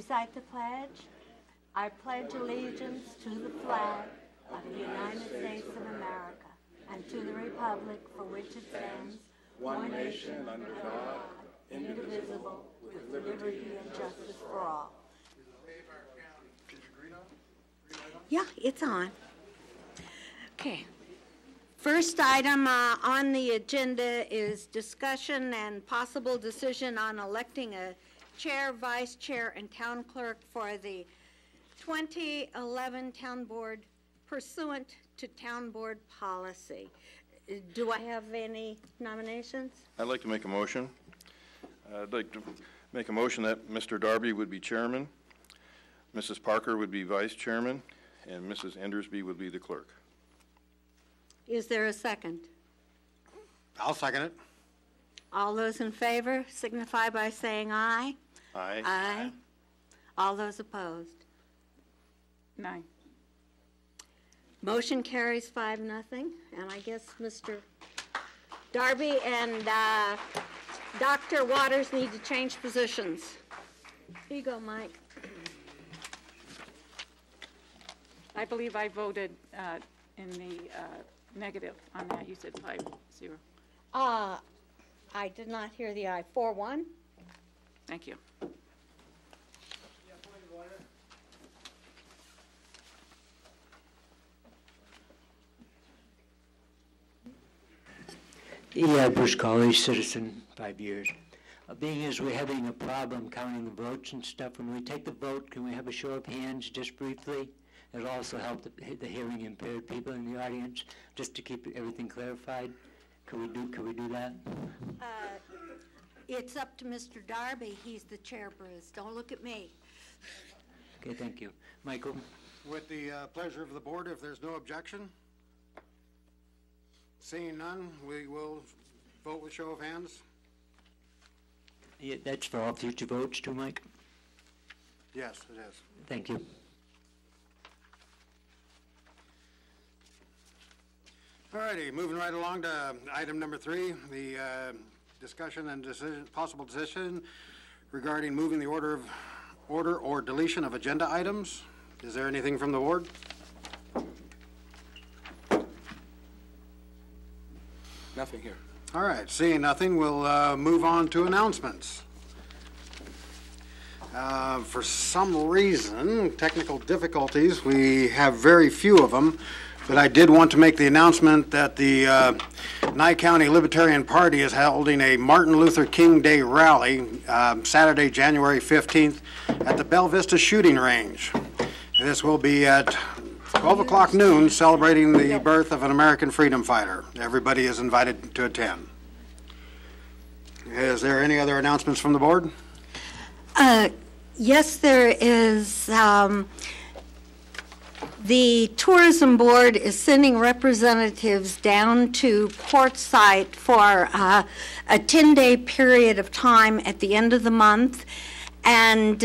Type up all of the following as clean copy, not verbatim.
Recite the pledge. I pledge allegiance to the flag of the United States of America and to the republic for which it stands, one nation under God, indivisible, with liberty and justice for all. Yeah, it's on. Okay. First item on the agenda is discussion and possible decision on electing a chair, vice chair, and town clerk for the 2011 town board pursuant to town board policy. Do I have any nominations? I'd like to make a motion. I'd like to make a motion that Mr. Darby would be chairman, Mrs. Parker would be vice chairman, and Mrs. Endersby would be the clerk. Is there a second? I'll second it. All those in favor signify by saying aye. Aye. Aye. All those opposed? Nine. Motion carries 5-0, and I guess Mr. Darby and Dr. Waters need to change positions. Here you go, Mike. I believe I voted in the negative on that. You said 5-0. I did not hear the aye. 4-1. Thank you. Yeah, Bruce College, citizen, 5 years. Being as we're having a problem counting the votes and stuff, when we take the vote, can we have a show of hands just briefly? It'll also help the hearing impaired people in the audience, just to keep everything clarified. Could we do that? It's up to Mr. Darby. He's the chair, Bruce. Don't look at me. Okay, thank you. Michael? With the pleasure of the board, if there's no objection. Seeing none, we will vote with show of hands. Yeah, that's for all future votes too, Mike? Yes, it is. Thank you. All righty, moving right along to item number 3, the discussion and possible decision regarding moving the order or deletion of agenda items. Is there anything from the board? Nothing here. All right, seeing nothing, we'll move on to announcements. For some reason, technical difficulties, we have very few of them, but I did want to make the announcement that the Nye County Libertarian Party is holding a Martin Luther King Day rally Saturday, January 15th at the Bella Vista Shooting Range. This will be at 12 o'clock noon, celebrating the birth of an American freedom fighter. Everybody is invited to attend. Is there any other announcements from the board? Yes, there is. The tourism board is sending representatives down to Quartzsite for a 10-day period of time at the end of the month. And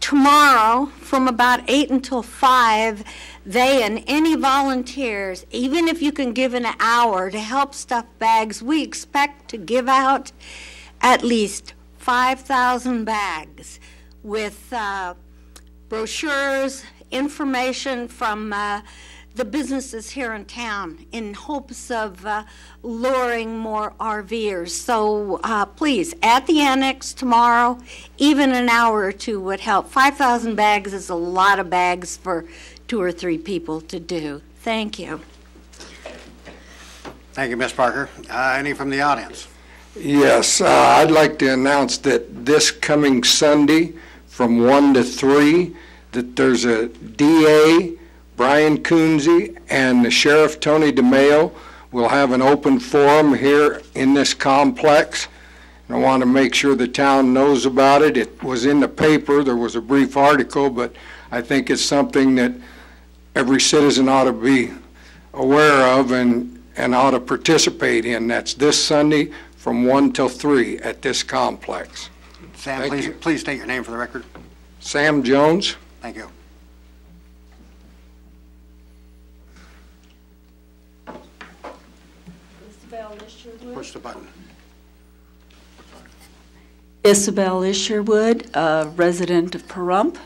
tomorrow, from about 8 until 5, they and any volunteers, even if you can give an hour to help stuff bags, we expect to give out at least 5,000 bags with brochures, information from the businesses here in town in hopes of luring more RVers. So please, at the annex tomorrow, even an hour or two would help. 5,000 bags is a lot of bags for 2 or 3 people to do. Thank you. Thank you, Ms. Parker. Any from the audience? Yes, I'd like to announce that this coming Sunday from 1 to 3, that there's a DA, Brian Coonsey, and the Sheriff, Tony DeMayo, will have an open forum here in this complex. And I want to make sure the town knows about it. It was in the paper. There was a brief article, but I think it's something that every citizen ought to be aware of and ought to participate in. That's this Sunday from 1 till 3 at this complex. Sam, please state your name for the record. Sam Jones. Thank you. Is the bell issued? Push the button. Isabel Isherwood, a resident of Pahrump.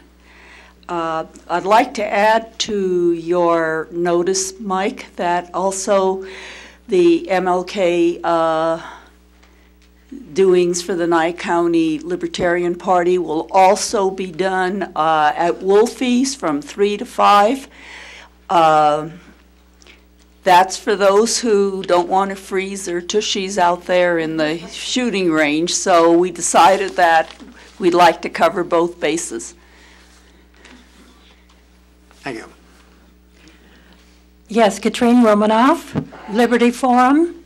I'd like to add to your notice, Mike, that also the MLK doings for the Nye County Libertarian Party will also be done at Wolfie's from 3 to 5. That's for those who don't want to freeze their tushies out there in the shooting range, so we decided that we'd like to cover both bases. Thank you. Yes, Katrine Romanoff, Liberty Forum.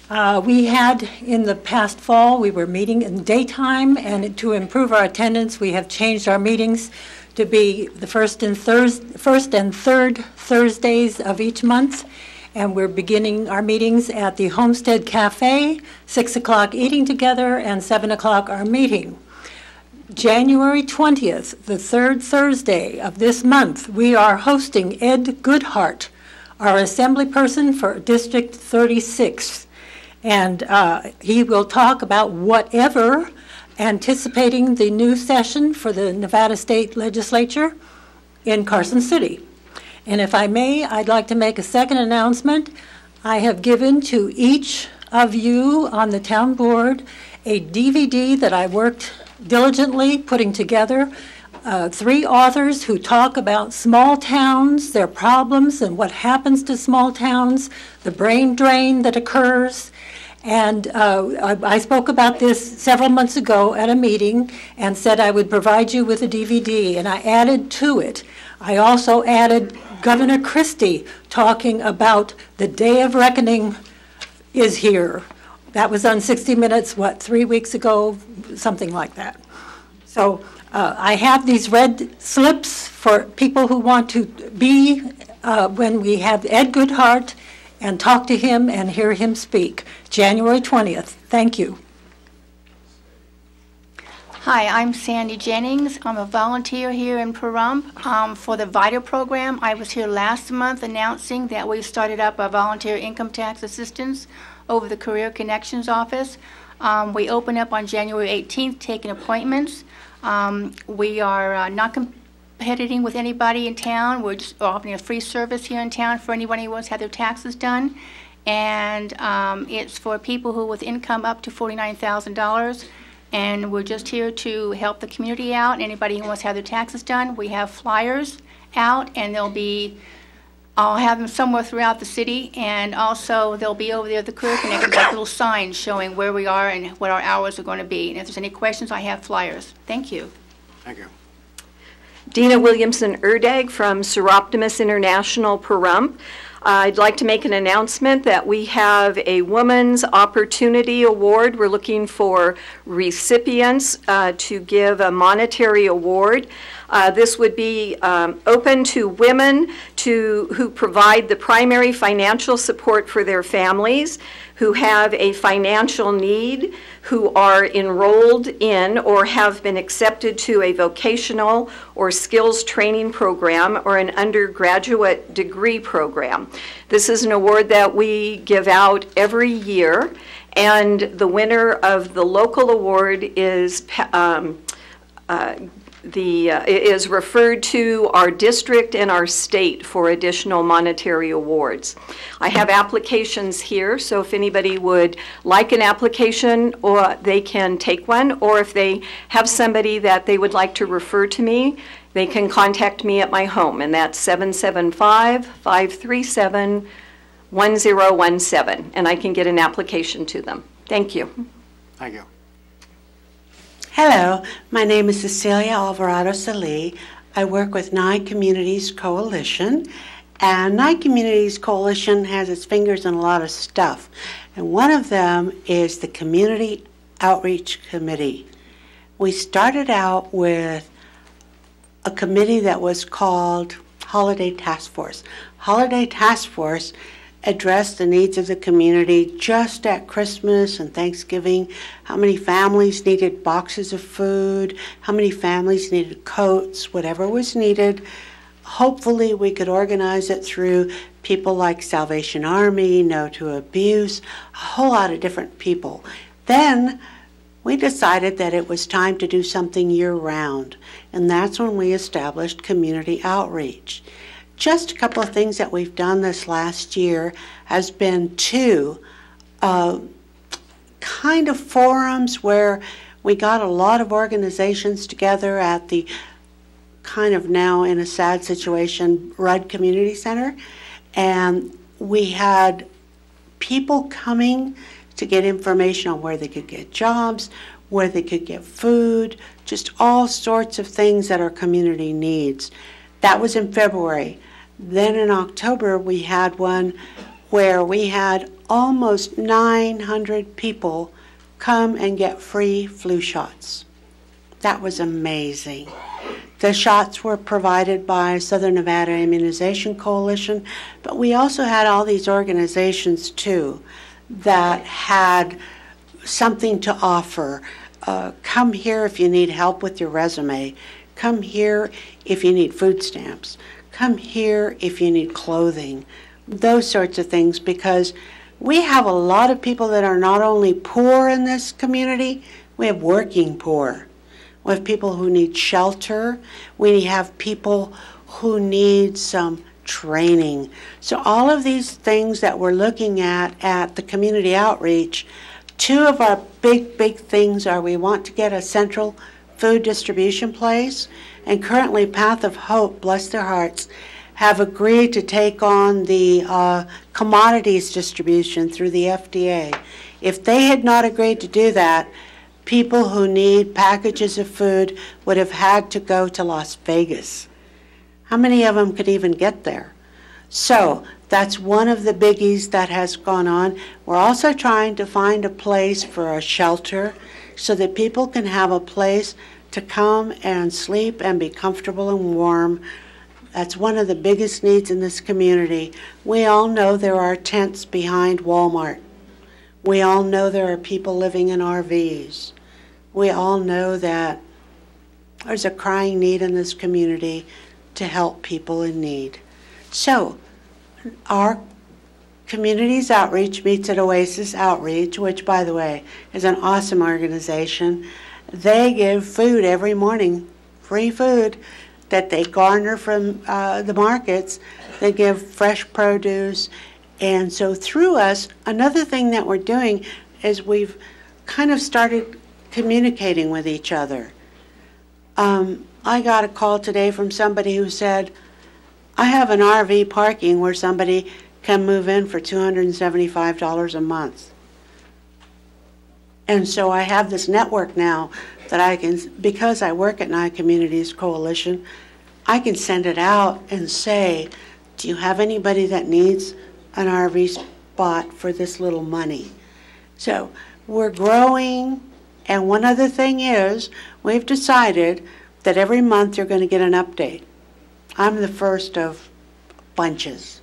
We had, in the past fall, we were meeting in daytime, and to improve our attendance, we have changed our meetings to be the first and third Thursdays of each month. And we're beginning our meetings at the Homestead Cafe, 6 o'clock eating together, and 7 o'clock our meeting. January 20th, the third Thursday of this month, we are hosting Ed Goodhart, our assembly person for District 36. And he will talk about whatever, anticipating the new session for the Nevada State Legislature in Carson City. And if I may, I'd like to make a second announcement. I have given to each of you on the town board a DVD that I worked diligently putting together. 3 authors who talk about small towns, their problems, and what happens to small towns, the brain drain that occurs. And I spoke about this several months ago at a meeting and said I would provide you with a DVD, and I added to it. I also added Governor Christie talking about the day of reckoning is here. That was on 60 Minutes, 3 weeks ago, something like that. So I have these red slips for people who want to be when we have Ed Goodhart and talk to him and hear him speak. January 20th. Thank you. Hi, I'm Sandy Jennings. I'm a volunteer here in Pahrump for the VITA program. I was here last month announcing that we started up a volunteer income tax assistance over the Career Connections office. We open up on January 18th, taking appointments. We are not competing with anybody in town. We're just offering a free service here in town for anyone who wants to have their taxes done. And it's for people who with income up to $49,000. And we're just here to help the community out. Anybody who wants to have their taxes done, we have flyers out, and I'll have them somewhere throughout the city, and also they'll be over there at the Career Connect, like little signs showing where we are and what our hours are going to be. And if there's any questions, I have flyers. Thank you. Thank you. Dina Williamson-Erdag from Seroptimus International, Pahrump. I'd like to make an announcement that we have a Women's Opportunity Award. We're looking for recipients to give a monetary award. This would be open to women who provide the primary financial support for their families, who have a financial need, who are enrolled in or have been accepted to a vocational or skills training program or an undergraduate degree program. This is an award that we give out every year, and the winner of the local award is is referred to our district and our state for additional monetary awards. I have applications here, so if anybody would like an application, or they can take one, or if they have somebody that they would like to refer to me, they can contact me at my home, and that's 775-537-1017, and I can get an application to them. Thank you. Thank you. Hello, my name is Cecilia Alvarado Salih. I work with Nye Communities Coalition, and Nye Communities Coalition has its fingers in a lot of stuff, and one of them is the Community Outreach Committee. We started out with a committee that was called Holiday Task Force. Holiday Task Force addressed the needs of the community just at Christmas and Thanksgiving. How many families needed boxes of food, how many families needed coats, whatever was needed. Hopefully we could organize it through people like Salvation Army, No to Abuse, a whole lot of different people. Then we decided that it was time to do something year-round, and that's when we established community outreach. Just a couple of things that we've done this last year has been two kind of forums where we got a lot of organizations together at the kind of now in a sad situation Rudd Community Center, and we had people coming to get information on where they could get jobs, where they could get food, just all sorts of things that our community needs. That was in February. Then in October, we had one where we had almost 900 people come and get free flu shots. That was amazing. The shots were provided by Southern Nevada Immunization Coalition, but we also had all these organizations too that had something to offer. Come here if you need help with your resume. Come here if you need food stamps. Come here if you need clothing. Those sorts of things, because we have a lot of people that are not only poor in this community, we have working poor. We have people who need shelter. We have people who need some training. So all of these things that we're looking at the community outreach, two of our big things are we want to get a central food distribution place, and currently Path of Hope, bless their hearts, have agreed to take on the commodities distribution through the FDA. If they had not agreed to do that, people who need packages of food would have had to go to Las Vegas. How many of them could even get there? So that's one of the biggies that has gone on. We're also trying to find a place for a shelter so that people can have a place to come and sleep and be comfortable and warm. That's one of the biggest needs in this community. We all know there are tents behind Walmart. We all know there are people living in RVs. We all know that there's a crying need in this community to help people in need. So our Communities Outreach meets at Oasis Outreach, which, by the way, is an awesome organization. They give food every morning, free food, that they garner from the markets. They give fresh produce. And so through us, another thing that we're doing is we've kind of started communicating with each other. I got a call today from somebody who said, I have an RV parking where somebody can move in for $275 a month. And so I have this network now that I can, because I work at Nye Communities Coalition, I can send it out and say, do you have anybody that needs an RV spot for this little money? So we're growing, and one other thing is, we've decided that every month you're going to get an update. I'm the first of bunches.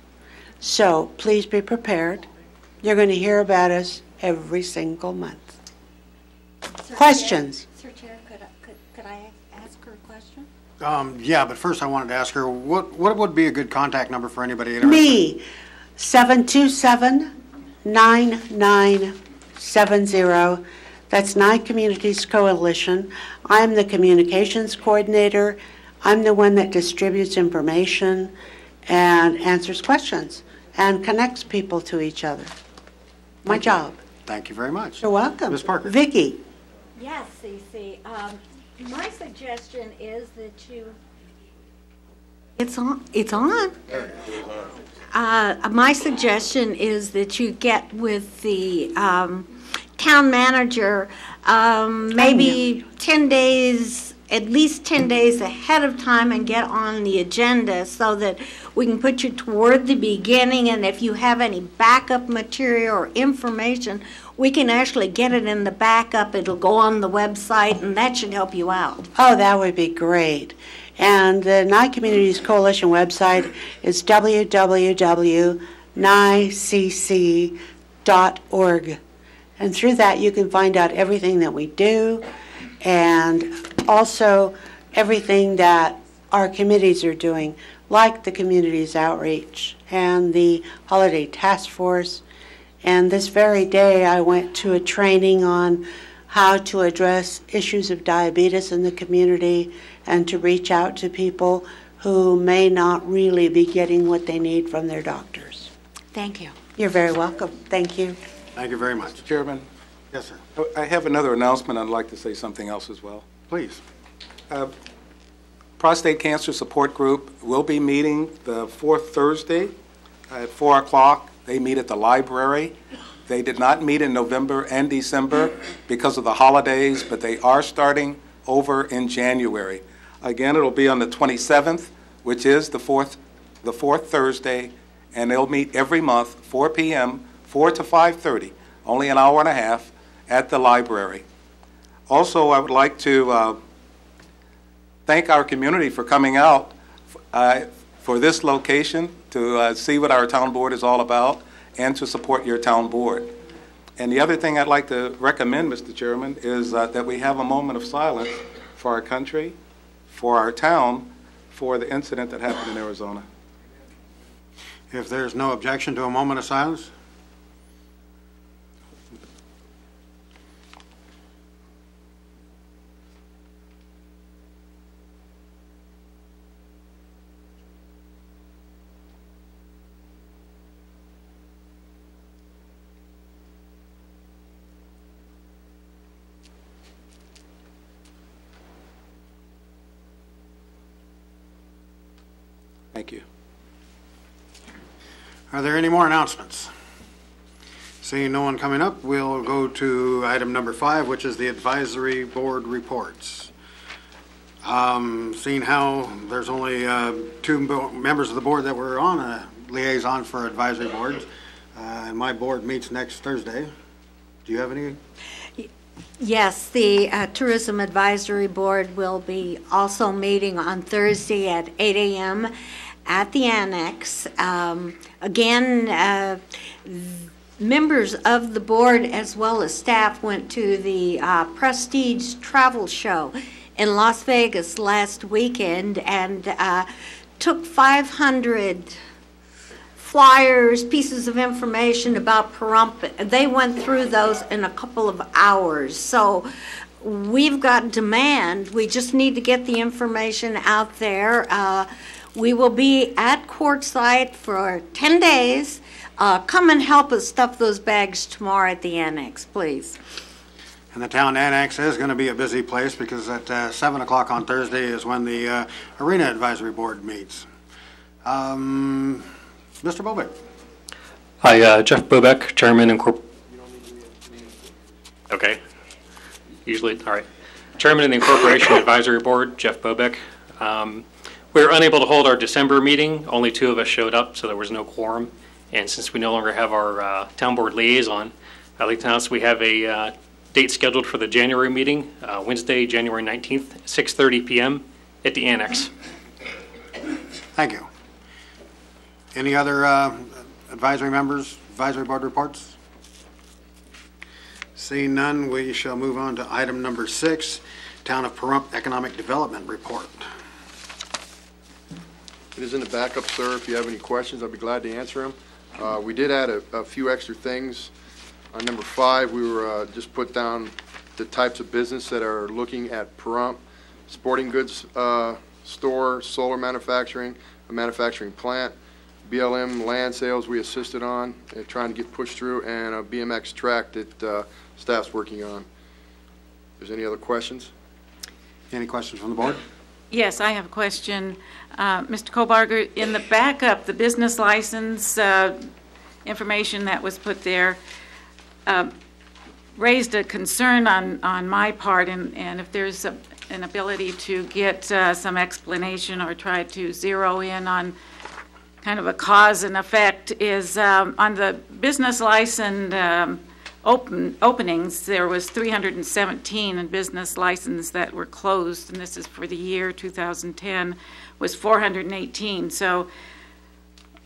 So please be prepared. You're going to hear about us every single month. Questions? Sir Chair, could I ask her a question? Yeah, but first I wanted to ask her, what would be a good contact number for anybody interested? Me, 727-9970. That's Nye Communities Coalition. I'm the communications coordinator. I'm the one that distributes information and answers questions and connects people to each other. My job. Thank you very much. You're welcome. Ms. Parker. Vicki. Yes, Cece. My suggestion is that you... It's on. It's on. My suggestion is that you get with the town manager maybe 10 days, at least 10 days ahead of time, and get on the agenda so that we can put you toward the beginning, and if you have any backup material or information, we can actually get it in the backup. It'll go on the website, and that should help you out. Oh, that would be great. And the Nye Communities Coalition website is www.nycc.org. And through that, you can find out everything that we do and also everything that our committees are doing, like the Communities Outreach and the Holiday Task Force. And this very day, I went to a training on how to address issues of diabetes in the community and to reach out to people who may not really be getting what they need from their doctors. Thank you. You're very welcome. Thank you. Thank you very much. Mr. Chairman, Yes, sir. I have another announcement. I'd like to say something else as well. Please. Prostate Cancer Support Group will be meeting the fourth Thursday at 4 o'clock. They meet at the library. They did not meet in November and December because of the holidays, but they are starting over in January. Again, it'll be on the 27th, which is the fourth Thursday, and they'll meet every month, 4 p.m., 4 to 5:30, only an hour and a half at the library. Also, I would like to thank our community for coming out for this location to see what our town board is all about and to support your town board. And the other thing I'd like to recommend, Mr. Chairman, is that we have a moment of silence for our country, for our town, for the incident that happened in Arizona. If there's no objection to a moment of silence? Thank you. Are there any more announcements? Seeing no one coming up, we'll go to item number 5, which is the advisory board reports. Seeing how there's only 2 members of the board that were on a liaison for advisory boards, and my board meets next Thursday. Do you have any? Yes, the Tourism Advisory Board will be also meeting on Thursday at 8 a.m. at the Annex. Again, members of the board as well as staff went to the Prestige Travel Show in Las Vegas last weekend and took 500 flyers, pieces of information about Pahrump. They went through those in a couple of hours. So we've got demand. We just need to get the information out there. We will be at Quartzsite for 10 days. Come and help us stuff those bags tomorrow at the Annex, please. And the town annex is going to be a busy place because at 7 o'clock on Thursday is when the Arena Advisory Board meets. Mr. Bobeck. Hi, Jeff Bobeck, Chairman and Okay. Usually, all right. Chairman of the Incorporation Advisory Board, Jeff Bobeck. We were unable to hold our December meeting. Only 2 of us showed up, so there was no quorum. And since we no longer have our town board liaison, I'd like to announce we have a date scheduled for the January meeting, Wednesday, January 19th, 6:30 p.m. at the Annex. Thank you. Any other advisory members, advisory board reports? Seeing none, we shall move on to item number 6, Town of Pahrump Economic Development Report. It is in the backup, sir. If you have any questions, I'll be glad to answer them. We did add a few extra things. On number 5, we were just put down the types of business that are looking at Pahrump: sporting goods store, solar manufacturing, a manufacturing plant, BLM land sales we assisted on, trying to get pushed through, and a BMX track that staff's working on. If there's any other questions? Any questions from the board? Yes, I have a question. Mr. Kobarger, in the backup, the business license information that was put there raised a concern on my part, and if there's an ability to get some explanation or try to zero in on kind of a cause and effect, is on the business license openings, there was 317 in business license that were closed, and this is for the year 2010, was 418. So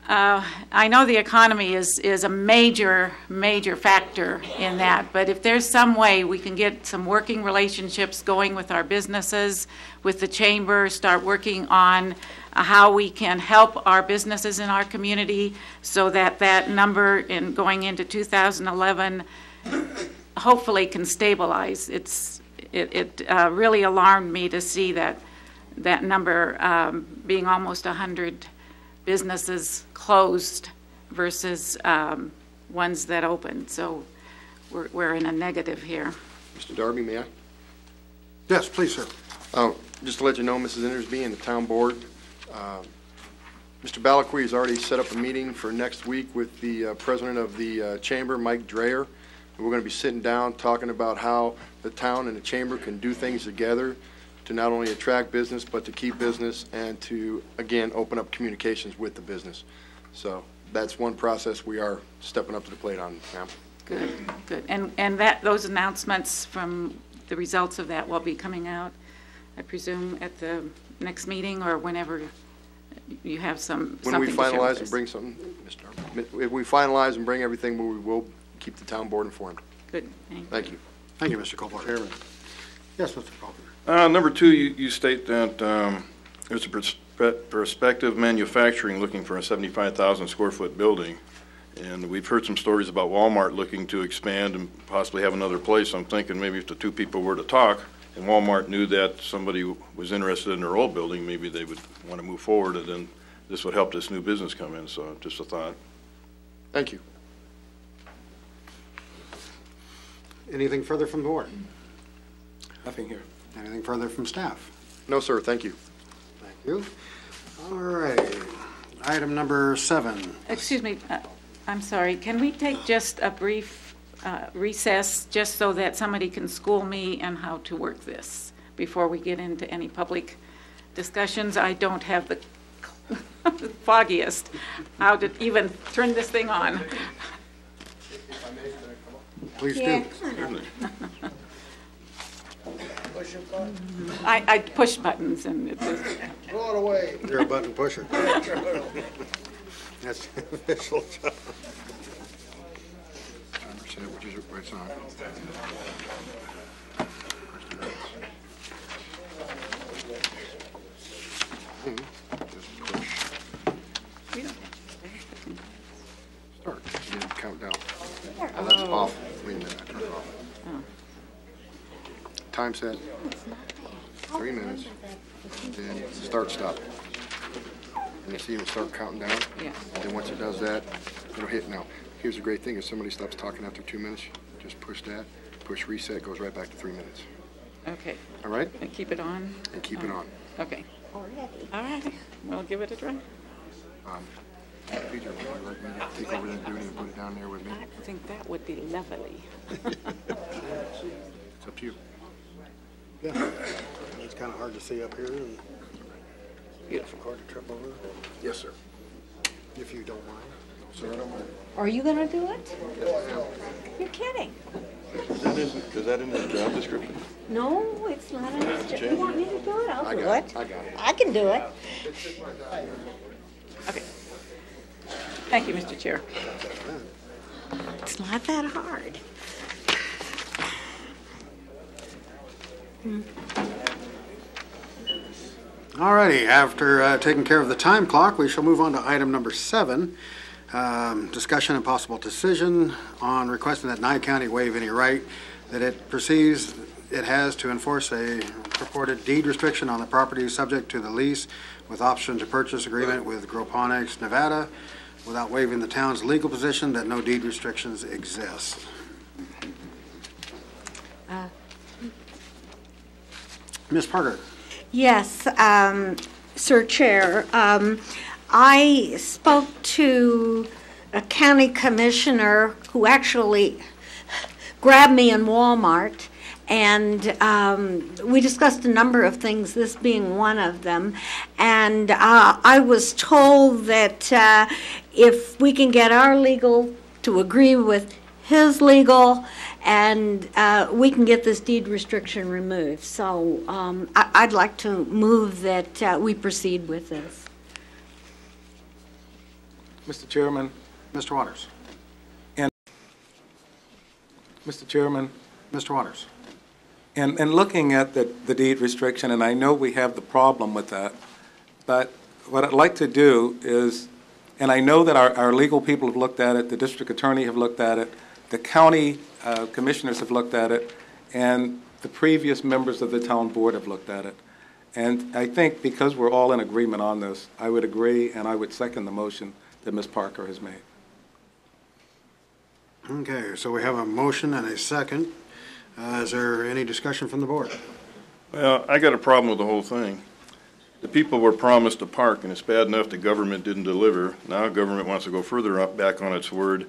I know the economy is a major factor in that, but if there's some way we can get some working relationships going with our businesses, with the chamber, start working on how we can help our businesses in our community so that that number in going into 2011 hopefully can stabilize. It really alarmed me to see that number being almost 100 businesses closed versus ones that opened. So we're in a negative here. Mr. Darby, may I? Yes, please, sir. Just to let you know, Mrs. Intersby and the town board, Mr. Balakwi has already set up a meeting for next week with the president of the chamber, Mike Dreyer. We're going to be sitting down talking about how the town and the chamber can do things together to not only attract business, but to keep business and to, again, open up communications with the business. So that's one process we are stepping up to the plate on, ma'am. Good, good. And those announcements from the results of that will be coming out, I presume, at the next meeting or whenever you have something to share with us. When we finalize and bring something, Mr. Darby, if we finalize and bring everything, we will keep the town board informed. Good. Thank you. Thank you, Mr. Colbert. Chairman. Yes, Mr. Colbert. Number 2, you state that there's a prospective manufacturing looking for a 75,000 square foot building. And we've heard some stories about Walmart looking to expand and possibly have another place. I'm thinking maybe if the two people were to talk and Walmart knew that somebody was interested in their old building, maybe they would want to move forward, and then this would help this new business come in. So just a thought. Thank you. Anything further from the board? Nothing here. Anything further from staff? No, sir. Thank you. Thank you. All right. Item number 7. Excuse me, I'm sorry. Can we take just a brief recess just so that somebody can school me on how to work this before we get into any public discussions? I don't have the foggiest how to even turn this thing on. Please do. I push buttons and it just... Throw it away. You're a button pusher. That's the official job. It's on. Just push. Start. And then count down. Oh, that's off. Wait a minute. I turned it off. Time set. 3 minutes. Then start, stop. And you see it'll start counting down. Yeah. And then once it does that, it'll hit now. Here's the great thing, if somebody stops talking after 2 minutes, just push that, push reset, it goes right back to 3 minutes. Okay. All right? And keep it on? And keep it on. Okay. All right. We'll give it a try. Peter, would you like me to take over that duty and put it down there with me? I think that would be lovely. It's up to you. Yeah. It's kind of hard to see up here. And beautiful. Hard to trip over. Yes, sir. If you don't mind. Sir, I don't mind. Are you going to do it? Yes, I am. You're kidding. Is that in the job description? No, it's not in this. You want me to do it? I'll do it. I got it. I can do it. Okay. Thank you, Mr. Chair. It's not that hard. All righty. After taking care of the time clock, we shall move on to item number 7. Discussion and possible decision on requesting that Nye County waive any right that it perceives it has to enforce a purported deed restriction on the property subject to the lease with option to purchase agreement with Groponics, Nevada, without waiving the town's legal position that no deed restrictions exist. Ms. Parker. Yes, Sir Chair. I spoke to a county commissioner who actually grabbed me in Walmart, and we discussed a number of things, this being one of them. And I was told that if we can get our legal to agree with his legal, and we can get this deed restriction removed. So I'd like to move that we proceed with this. Mr. Chairman. Mr. Waters. And Mr. Chairman. Mr. Waters. And looking at the deed restriction, and I know we have the problem with that, but what I'd like to do is, and I know that our legal people have looked at it, the district attorney have looked at it, the county commissioners have looked at it, and the previous members of the town board have looked at it. And I think because we're all in agreement on this, I would agree and I would second the motion that Ms. Parker has made. Okay, so we have a motion and a second. Is there any discussion from the board? Well, I got a problem with the whole thing. The people were promised a park, and it's bad enough the government didn't deliver. Now government wants to go further up, back on its word,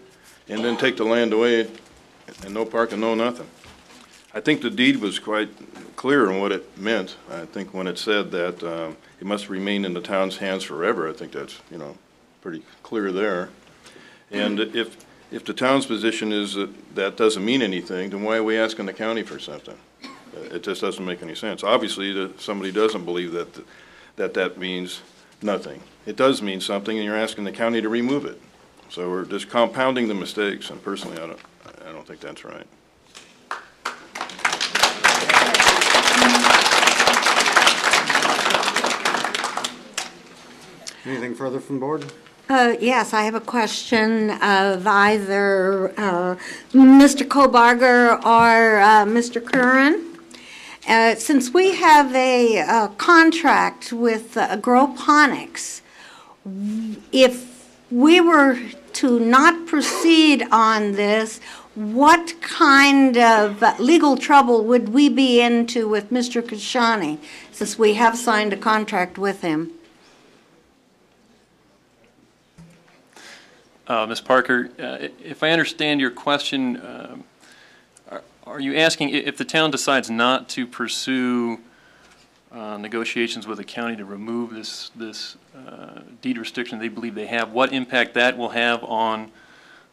and then take the land away, and no park and no nothing. I think the deed was quite clear on what it meant. I think when it said that it must remain in the town's hands forever, I think that's, pretty clear there. And if the town's position is that that doesn't mean anything, then why are we asking the county for something? It just doesn't make any sense. Obviously, somebody doesn't believe that means nothing. It does mean something, and you're asking the county to remove it. So we're just compounding the mistakes, and personally, I don't think that's right. Anything further from the board? Yes, I have a question of either Mr. Kobarger or Mr. Curran. Since we have a contract with Agroponics, if we were to not proceed on this, what kind of legal trouble would we be into with Mr. Kashani, since we have signed a contract with him? Ms. Parker, if I understand your question, are you asking if the town decides not to pursue negotiations with the county to remove this deed restriction they believe they have, what impact that will have on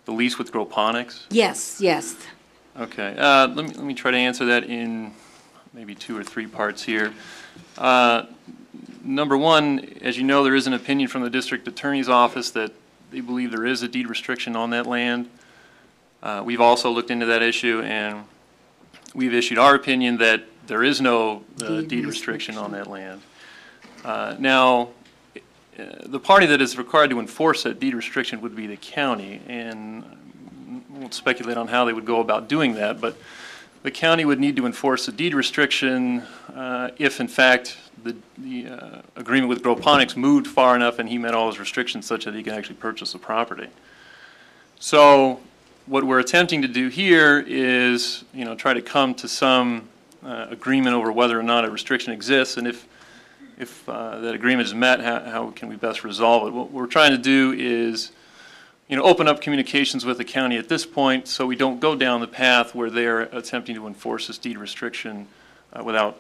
the lease with Agroponics? Yes, yes. Okay. Let me try to answer that in maybe 2 or 3 parts here. Number one, as you know, there is an opinion from the district attorney's office that they believe there is a deed restriction on that land. We've also looked into that issue, and we've issued our opinion that there is no deed restriction on that land. Now, the party that is required to enforce that deed restriction would be the county, and I won't speculate on how they would go about doing that, but the county would need to enforce a deed restriction if, in fact, the agreement with Agroponics moved far enough and he met all his restrictions such that he can actually purchase the property. So what we're attempting to do here is, try to come to some agreement over whether or not a restriction exists, and if that agreement is met, how can we best resolve it? What we're trying to do is, open up communications with the county at this point so we don't go down the path where they're attempting to enforce this deed restriction without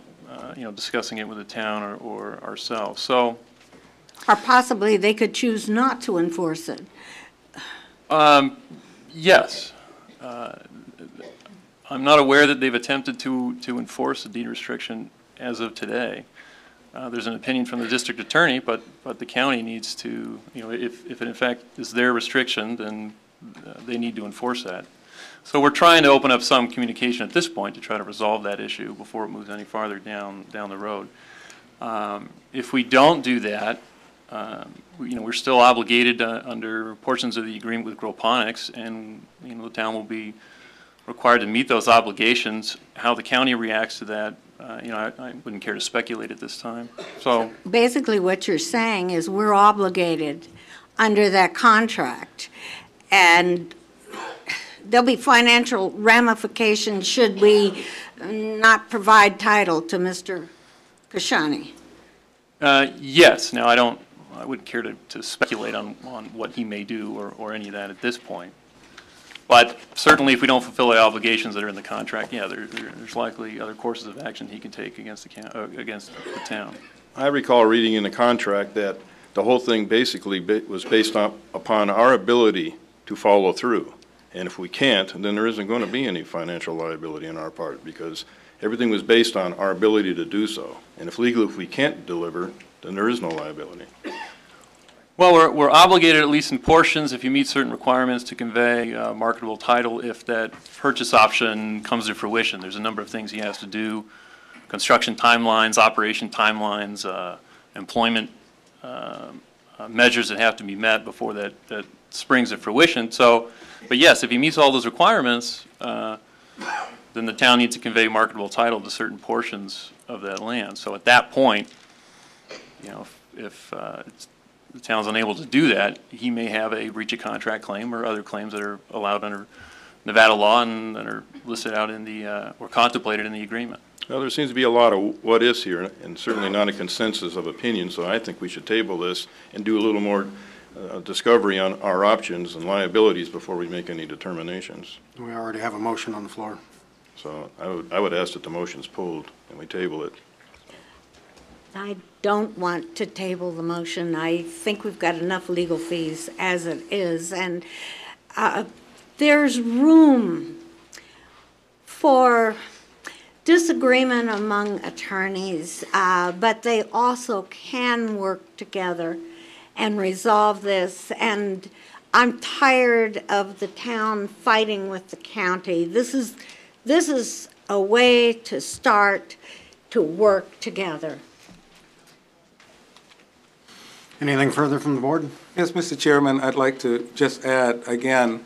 discussing it with the town or ourselves. So, or possibly they could choose not to enforce it. Yes. I'm not aware that they've attempted to enforce a deed restriction as of today. There's an opinion from the district attorney, but the county needs to, if it in fact is their restriction, then they need to enforce that. So we're trying to open up some communication at this point to try to resolve that issue before it moves any farther down the road. If we don't do that, we're still obligated under portions of the agreement with Agroponics, and the town will be required to meet those obligations. How the county reacts to that, I wouldn't care to speculate at this time. So basically, what you're saying is we're obligated under that contract, and there'll be financial ramifications should we not provide title to Mr. Kashani. Yes. Now, I wouldn't care to speculate on what he may do or any of that at this point. But certainly, if we don't fulfill the obligations that are in the contract, yeah, there's likely other courses of action he can take against the town. I recall reading in the contract that the whole thing basically was based upon our ability to follow through. And if we can't, then there isn't going to be any financial liability on our part, because everything was based on our ability to do so. And if we can't deliver, then there is no liability. Well, we're obligated, at least in portions, if you meet certain requirements, to convey marketable title if that purchase option comes to fruition. There's a number of things he has to do: construction timelines, operation timelines, employment measures that have to be met before that springs to fruition. So, but yes, if he meets all those requirements, then the town needs to convey marketable title to certain portions of that land. So at that point, you know, if the town's unable to do that, he may have a breach of contract claim or other claims that are allowed under Nevada law and that are listed out in the, or contemplated in the agreement. Well, there seems to be a lot of what ifs here, and certainly not a consensus of opinion, so I think we should table this and do a little more discovery on our options and liabilities before we make any determinations. We already have a motion on the floor. So I would ask that the motion's pulled and we table it. I don't want to table the motion. I think we've got enough legal fees as it is, and there's room for disagreement among attorneys, but they also can work together and resolve this. And I'm tired of the town fighting with the county. This is a way to start to work together. Anything further from the board? Yes, Mr. Chairman, I'd like to just add, again,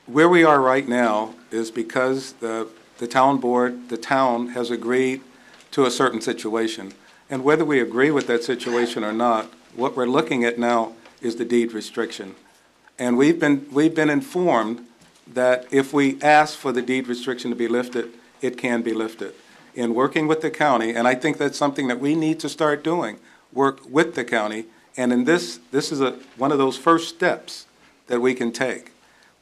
where we are right now is because the town board, the town has agreed to a certain situation. And whether we agree with that situation or not, what we're looking at now is the deed restriction. And we've been informed that if we ask for the deed restriction to be lifted, it can be lifted. In working with the county, and I think that's something that we need to start doing, work with the county, and in this is one of those first steps that we can take.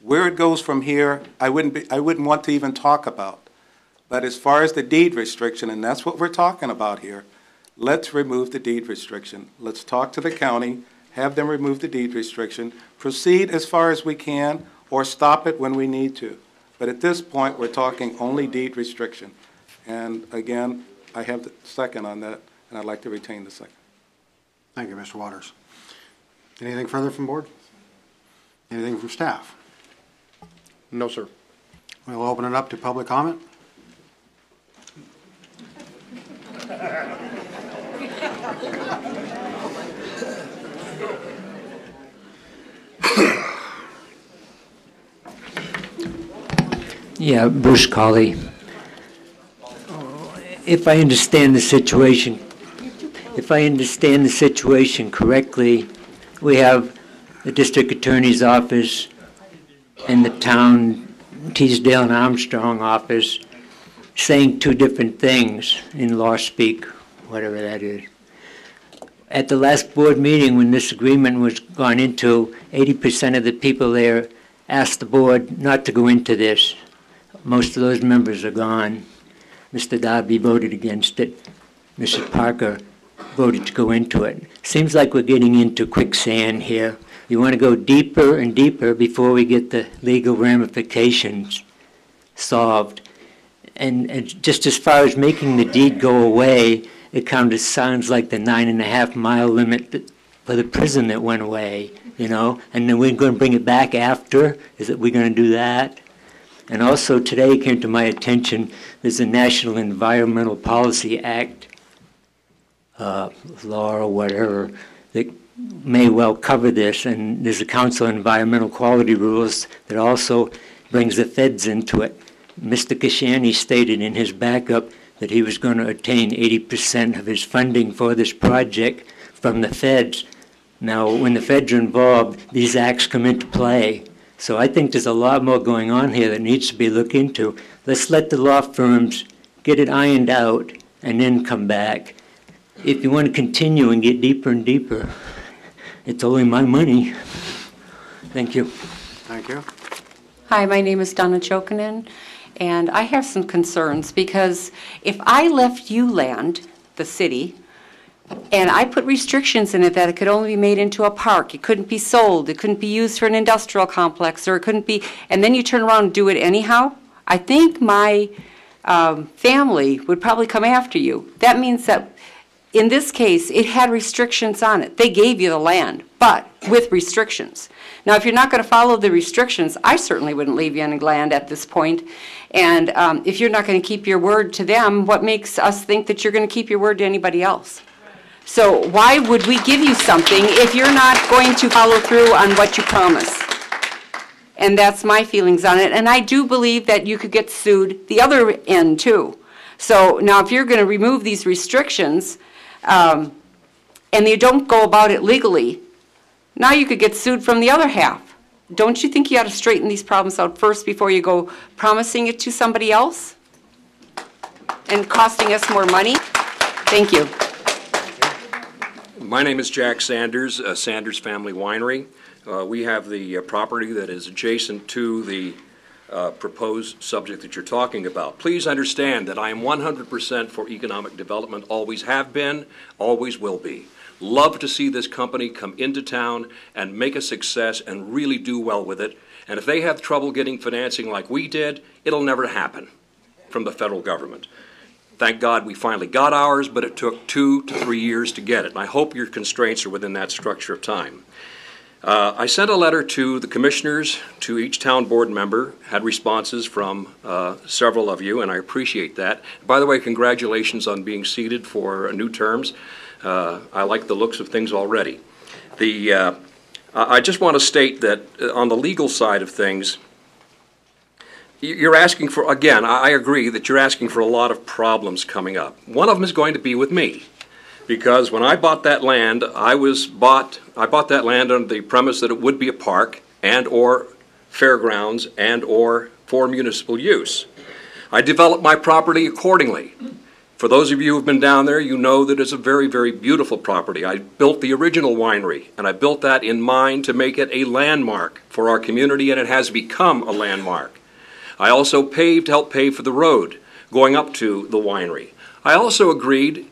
Where it goes from here, I wouldn't want to even talk about. But as far as the deed restriction, and that's what we're talking about here, let's remove the deed restriction. Let's talk to the county, have them remove the deed restriction, proceed as far as we can, or stop it when we need to. But at this point, we're talking only deed restriction. And again, I have the second on that, and I'd like to retain the second. Thank you, Mr. Waters. Anything further from board? Anything from staff? No, sir. We'll open it up to public comment. Yeah, Bruce Colley. If I understand the situation correctly, we have the district attorney's office and the town Teasdale and Armstrong office saying two different things in law speak, whatever that is. At the last board meeting, when this agreement was gone into, 80% of the people there asked the board not to go into this. Most of those members are gone. Mr. Darby voted against it. Mrs. Parker voted to go into it. Seems like we're getting into quicksand here. You want to go deeper and deeper before we get the legal ramifications solved. And just as far as making the deed go away, it kind of sounds like the 9.5-mile limit for the prison that went away, you know? And then we're going to bring it back after? Is it we're going to do that? And also today came to my attention, there's a National Environmental Policy Act law or whatever that may well cover this, and there's a Council on Environmental Quality Rules that also brings the feds into it. Mr. Kashani stated in his backup that he was going to attain 80% of his funding for this project from the feds. Now, when the feds are involved, these acts come into play. So I think there's a lot more going on here that needs to be looked into. Let's let the law firms get it ironed out and then come back. If you want to continue and get deeper and deeper, it's only my money. Thank you. Thank you. Hi, my name is Donna Chokanen, and I have some concerns because if I left you land, the city, and I put restrictions in it that it could only be made into a park, it couldn't be sold, it couldn't be used for an industrial complex, or it couldn't be, and then you turn around and do it anyhow, I think my family would probably come after you. That means that in this case, it had restrictions on it. They gave you the land, but with restrictions. Now, if you're not going to follow the restrictions, I certainly wouldn't leave you any land at this point. And if you're not going to keep your word to them, what makes us think that you're going to keep your word to anybody else? So why would we give you something if you're not going to follow through on what you promise? And that's my feelings on it. And I do believe that you could get sued the other end too. So now if you're going to remove these restrictions, and you don't go about it legally, now you could get sued from the other half. Don't you think you ought to straighten these problems out first before you go promising it to somebody else and costing us more money? Thank you. My name is Jack Sanders, Sanders Family Winery. We have the property that is adjacent to the proposed subject that you're talking about. Please understand that I am 100% for economic development, always have been, always will be. Love to see this company come into town and make a success and really do well with it. And if they have trouble getting financing like we did, it'll never happen from the federal government. Thank God we finally got ours, but it took 2 to 3 years to get it. And I hope your constraints are within that structure of time. I sent a letter to the commissioners, to each town board member, had responses from several of you, and I appreciate that. By the way, congratulations on being seated for new terms. I like the looks of things already. I just want to state that on the legal side of things, you're asking for, again, I agree that you're asking for a lot of problems coming up. One of them is going to be with me. Because when I bought that land, I bought that land under the premise that it would be a park and or fairgrounds and or for municipal use. I developed my property accordingly. For those of you who have been down there, you know that it's a very, very beautiful property. I built the original winery, and I built that in mind to make it a landmark for our community, and it has become a landmark. I also helped pave for the road going up to the winery. I also agreed,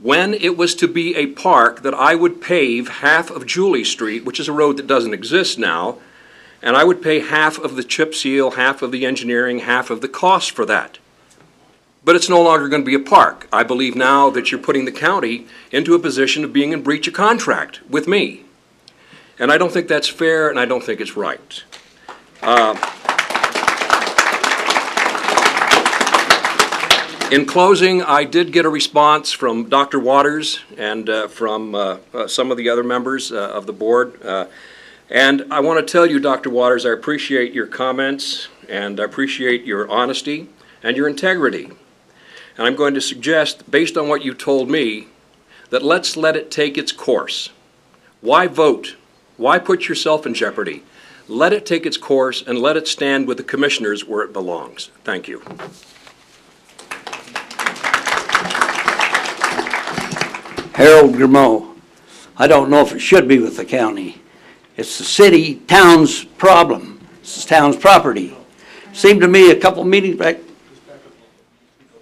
when it was to be a park, that I would pave half of Julie Street, which is a road that doesn't exist now, and I would pay half of the chip seal, half of the engineering, half of the cost for that. But it's no longer going to be a park. I believe now that you're putting the county into a position of being in breach of contract with me. And I don't think that's fair, and I don't think it's right. In closing, I did get a response from Dr. Waters and from some of the other members of the board. And I want to tell you, Dr. Waters, I appreciate your comments and I appreciate your honesty and your integrity. And I'm going to suggest, based on what you told me, that let's let it take its course. Why vote? Why put yourself in jeopardy? Let it take its course and let it stand with the commissioners where it belongs. Thank you. Harold Grimaud. I don't know if it should be with the county. It's the city, town's problem. It's the town's property. Seemed to me a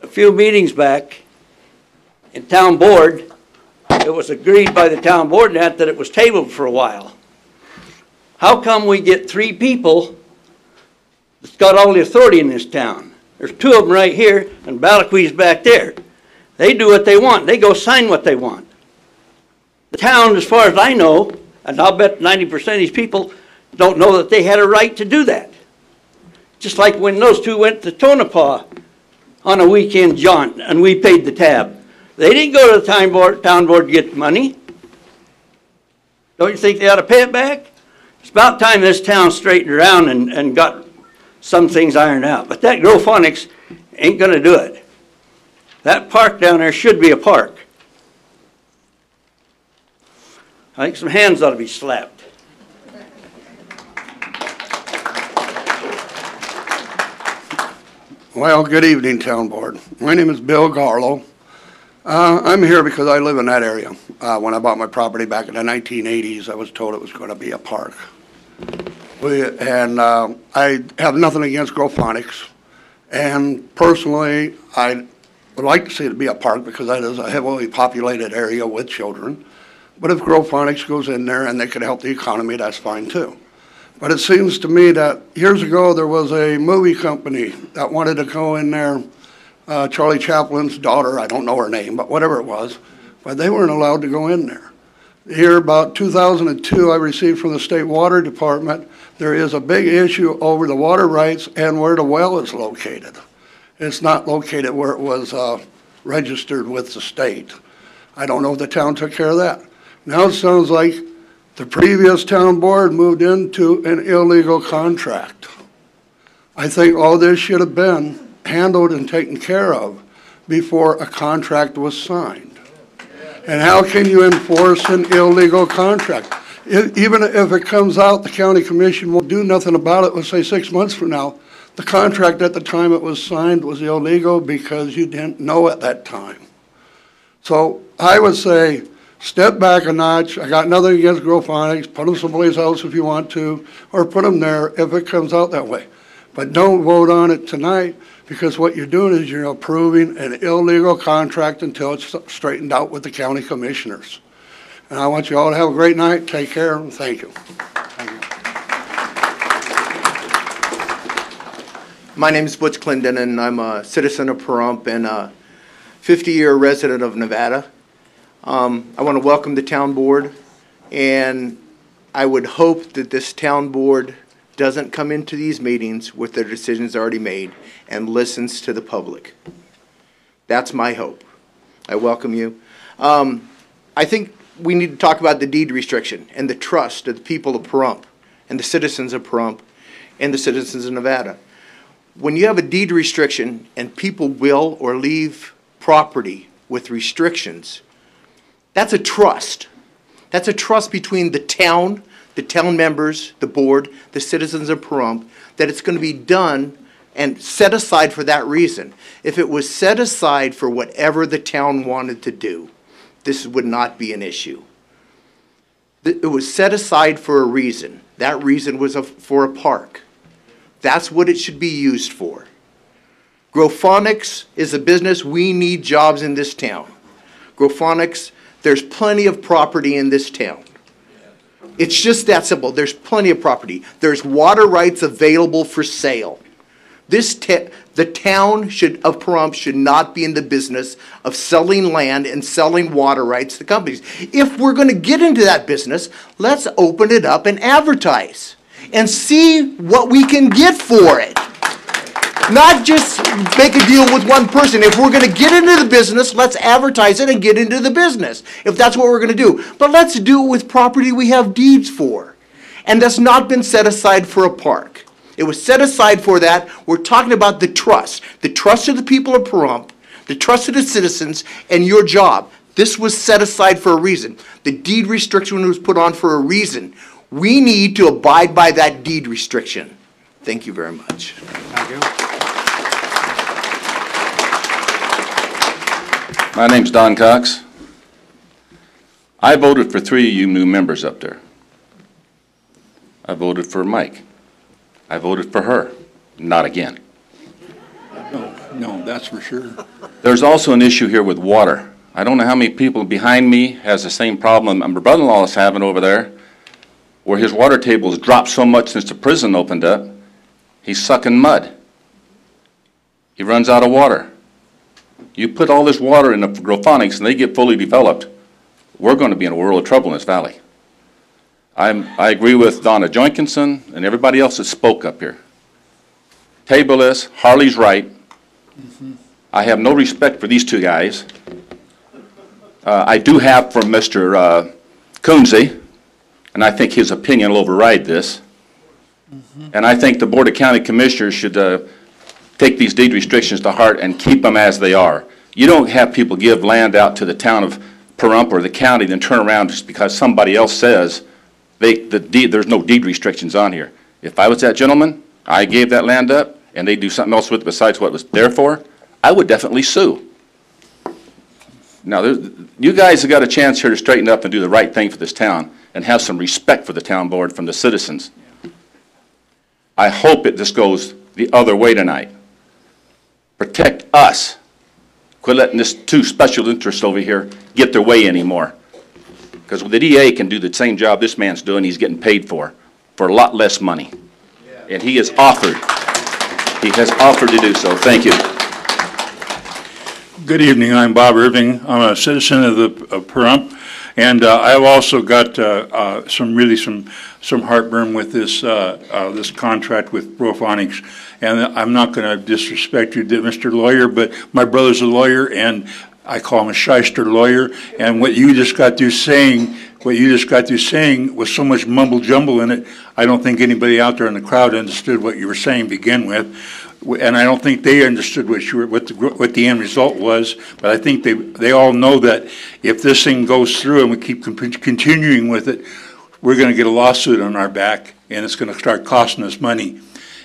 few meetings back in town board, it was agreed by the town board that it was tabled for a while. How come we get 3 people that's got all the authority in this town? There's 2 of them right here and Balaquee's back there. They do what they want. They go sign what they want. The town, as far as I know, and I'll bet 90% of these people don't know that they had a right to do that. Just like when those 2 went to Tonopah on a weekend jaunt and we paid the tab. They didn't go to the town board to get the money. Don't you think they ought to pay it back? It's about time this town straightened around and got some things ironed out. But that Growphonics ain't going to do it. That park down there should be a park. I think some hands ought to be slapped. Well, good evening, Town Board. My name is Bill Garlow. I'm here because I live in that area. When I bought my property back in the 1980s, I was told it was going to be a park. I have nothing against Growphonics. And personally, I would like to see it be a park because that is a heavily populated area with children. But if Growphonics goes in there and they can help the economy, that's fine too. But it seems to me that years ago there was a movie company that wanted to go in there, Charlie Chaplin's daughter, I don't know her name, but whatever it was, but they weren't allowed to go in there. Here about 2002 I received from the State Water Department, there is a big issue over the water rights and where the well is located. It's not located where it was registered with the state. I don't know if the town took care of that. Now it sounds like the previous town board moved into an illegal contract. I think all this should have been handled and taken care of before a contract was signed. And how can you enforce an illegal contract? Even if it comes out, the county commission will do nothing about it, let's say 6 months from now, the contract at the time it was signed was illegal because you didn't know at that time. So I would say, step back a notch. I got nothing against Growphonics. Put them someplace else if you want to, or put them there if it comes out that way. But don't vote on it tonight, because what you're doing is you're approving an illegal contract until it's straightened out with the county commissioners. And I want you all to have a great night. Take care, and thank you. Thank you. My name is Butch Clinton, and I'm a citizen of Pahrump and a 50-year resident of Nevada. I want to welcome the town board, and I would hope that this town board doesn't come into these meetings with their decisions already made and listens to the public. That's my hope. I welcome you. I think we need to talk about the deed restriction and the trust of the people of Pahrump and the citizens of Pahrump and the citizens of Nevada. When you have a deed restriction and people will or leave property with restrictions, that's a trust. That's a trust between the town members, the board, the citizens of Pahrump, that it's going to be done and set aside for that reason. If it was set aside for whatever the town wanted to do, this would not be an issue. It was set aside for a reason. That reason was for a park. That's what it should be used for. Growphonics is a business. We need jobs in this town. Growphonics, there's plenty of property in this town. It's just that simple. There's plenty of property. There's water rights available for sale. The town of Pahrump should not be in the business of selling land and selling water rights to companies. If we're going to get into that business, let's open it up and advertise and see what we can get for it. Not just make a deal with one person. If we're going to get into the business, let's advertise it and get into the business, if that's what we're going to do. But let's do it with property we have deeds for, and that's not been set aside for a park. It was set aside for that. We're talking about the trust of the people of Pahrump, the trust of the citizens, and your job. This was set aside for a reason. The deed restriction was put on for a reason. We need to abide by that deed restriction. Thank you very much. Thank you. My name's Don Cox. I voted for 3 of you new members up there. I voted for Mike. I voted for her. Not again. No, that's for sure. There's also an issue here with water. I don't know how many people behind me has the same problem my brother-in-law is having over there, where his water table has dropped so much since the prison opened up, he's sucking mud. He runs out of water. You put all this water in the Growphonics and they get fully developed, we're going to be in a world of trouble in this valley. I agree with Donna Joinkinson and everybody else that spoke up here. Table this, Harley's right. I have no respect for these 2 guys. I do have for Mr. Coonsey, and I think his opinion will override this. And I think the Board of County Commissioners should take these deed restrictions to heart and keep them as they are. You don't have people give land out to the town of Pahrump or the county, then turn around just because somebody else says there's no deed restrictions on here. If I was that gentleman, I gave that land up, and they do something else with it besides what it was there for, I would definitely sue. Now, you guys have got a chance here to straighten up and do the right thing for this town and have some respect for the town board from the citizens. I hope this goes the other way tonight. Protect us. Quit letting this 2 special interests over here get their way anymore. Because the DA can do the same job this man's doing, he's getting paid for a lot less money. And he has offered to do so. Thank you. Good evening, I'm Bob Irving. I'm a citizen of Pahrump, and I've also got some heartburn with this contract with Growphonics. And I'm not going to disrespect you, Mr. Lawyer, but my brother's a lawyer, and I call him a shyster lawyer, and what you just got through saying with so much mumble jumble in it, I don't think anybody out there in the crowd understood what you were saying to begin with. And I don't think they understood what the end result was, but I think they all know that if this thing goes through and we keep continuing with it, we're going to get a lawsuit on our back, and it's going to start costing us money.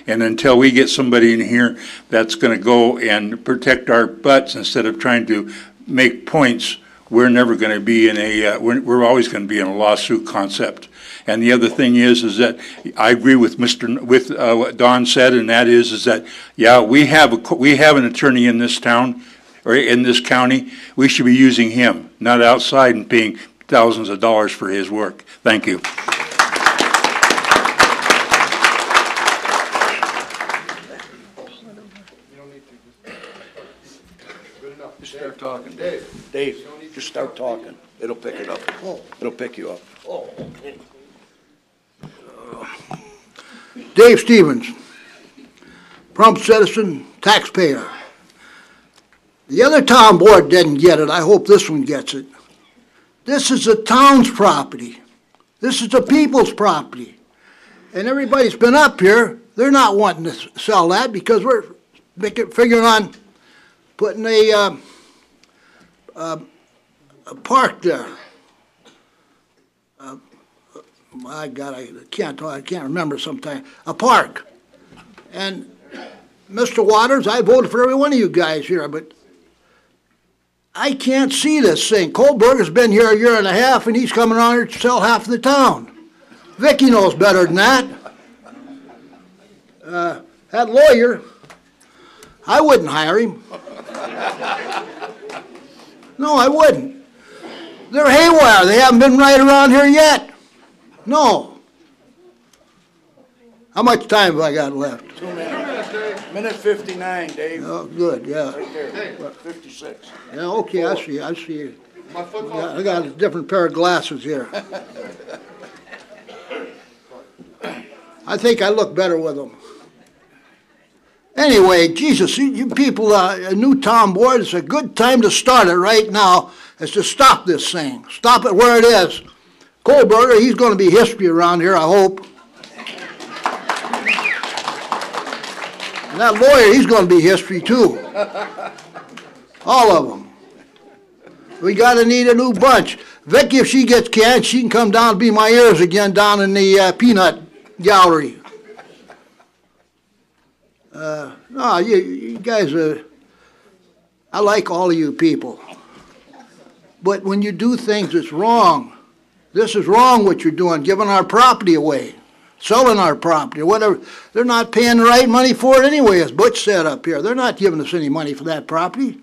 And until we get somebody in here that's going to go and protect our butts instead of trying to make points, we're never going to be in we're always going to be in a lawsuit concept. And the other thing is that I agree with what Don said, and that is that, yeah, we have an attorney in this town, or in this county. We should be using him, not outside and paying thousands of dollars for his work. Thank you. Just start talking, Dave. Dave, just start talking. It'll pick it up. It'll pick you up. Oh, okay. Dave Stevens, prompt citizen, taxpayer. The other town board didn't get it. I hope this one gets it. This is the town's property. This is the people's property. And everybody's been up here, they're not wanting to sell that because we're figuring on putting a park there. My God, I can't remember sometime. A park. And Mr. Waters, I voted for every one of you guys here, but I can't see this thing. Kohlberger's been here a year and a half, and he's coming around here to sell half of the town. Vicky knows better than that. That lawyer, I wouldn't hire him. No, I wouldn't. They're haywire. They haven't been right around here yet. No. How much time have I got left? 2 minutes. Minute 59, Dave. Oh, good, yeah. Right there, 56. Yeah, okay, I see. I got a different pair of glasses here. I think I look better with them. Anyway, Jesus, you people, a new town board, it's a good time to start it right now, is to stop this thing. Stop it where it is. Kohlberger, he's going to be history around here, I hope. And that lawyer, he's going to be history too. All of them. We got to need a new bunch. Vicky, if she gets canned, she can come down and be my ears again down in the peanut gallery. No, you guys, I like all of you people. But when you do things, it's wrong. This is wrong what you're doing, giving our property away, selling our property, or whatever. They're not paying the right money for it anyway, as Butch said up here. They're not giving us any money for that property.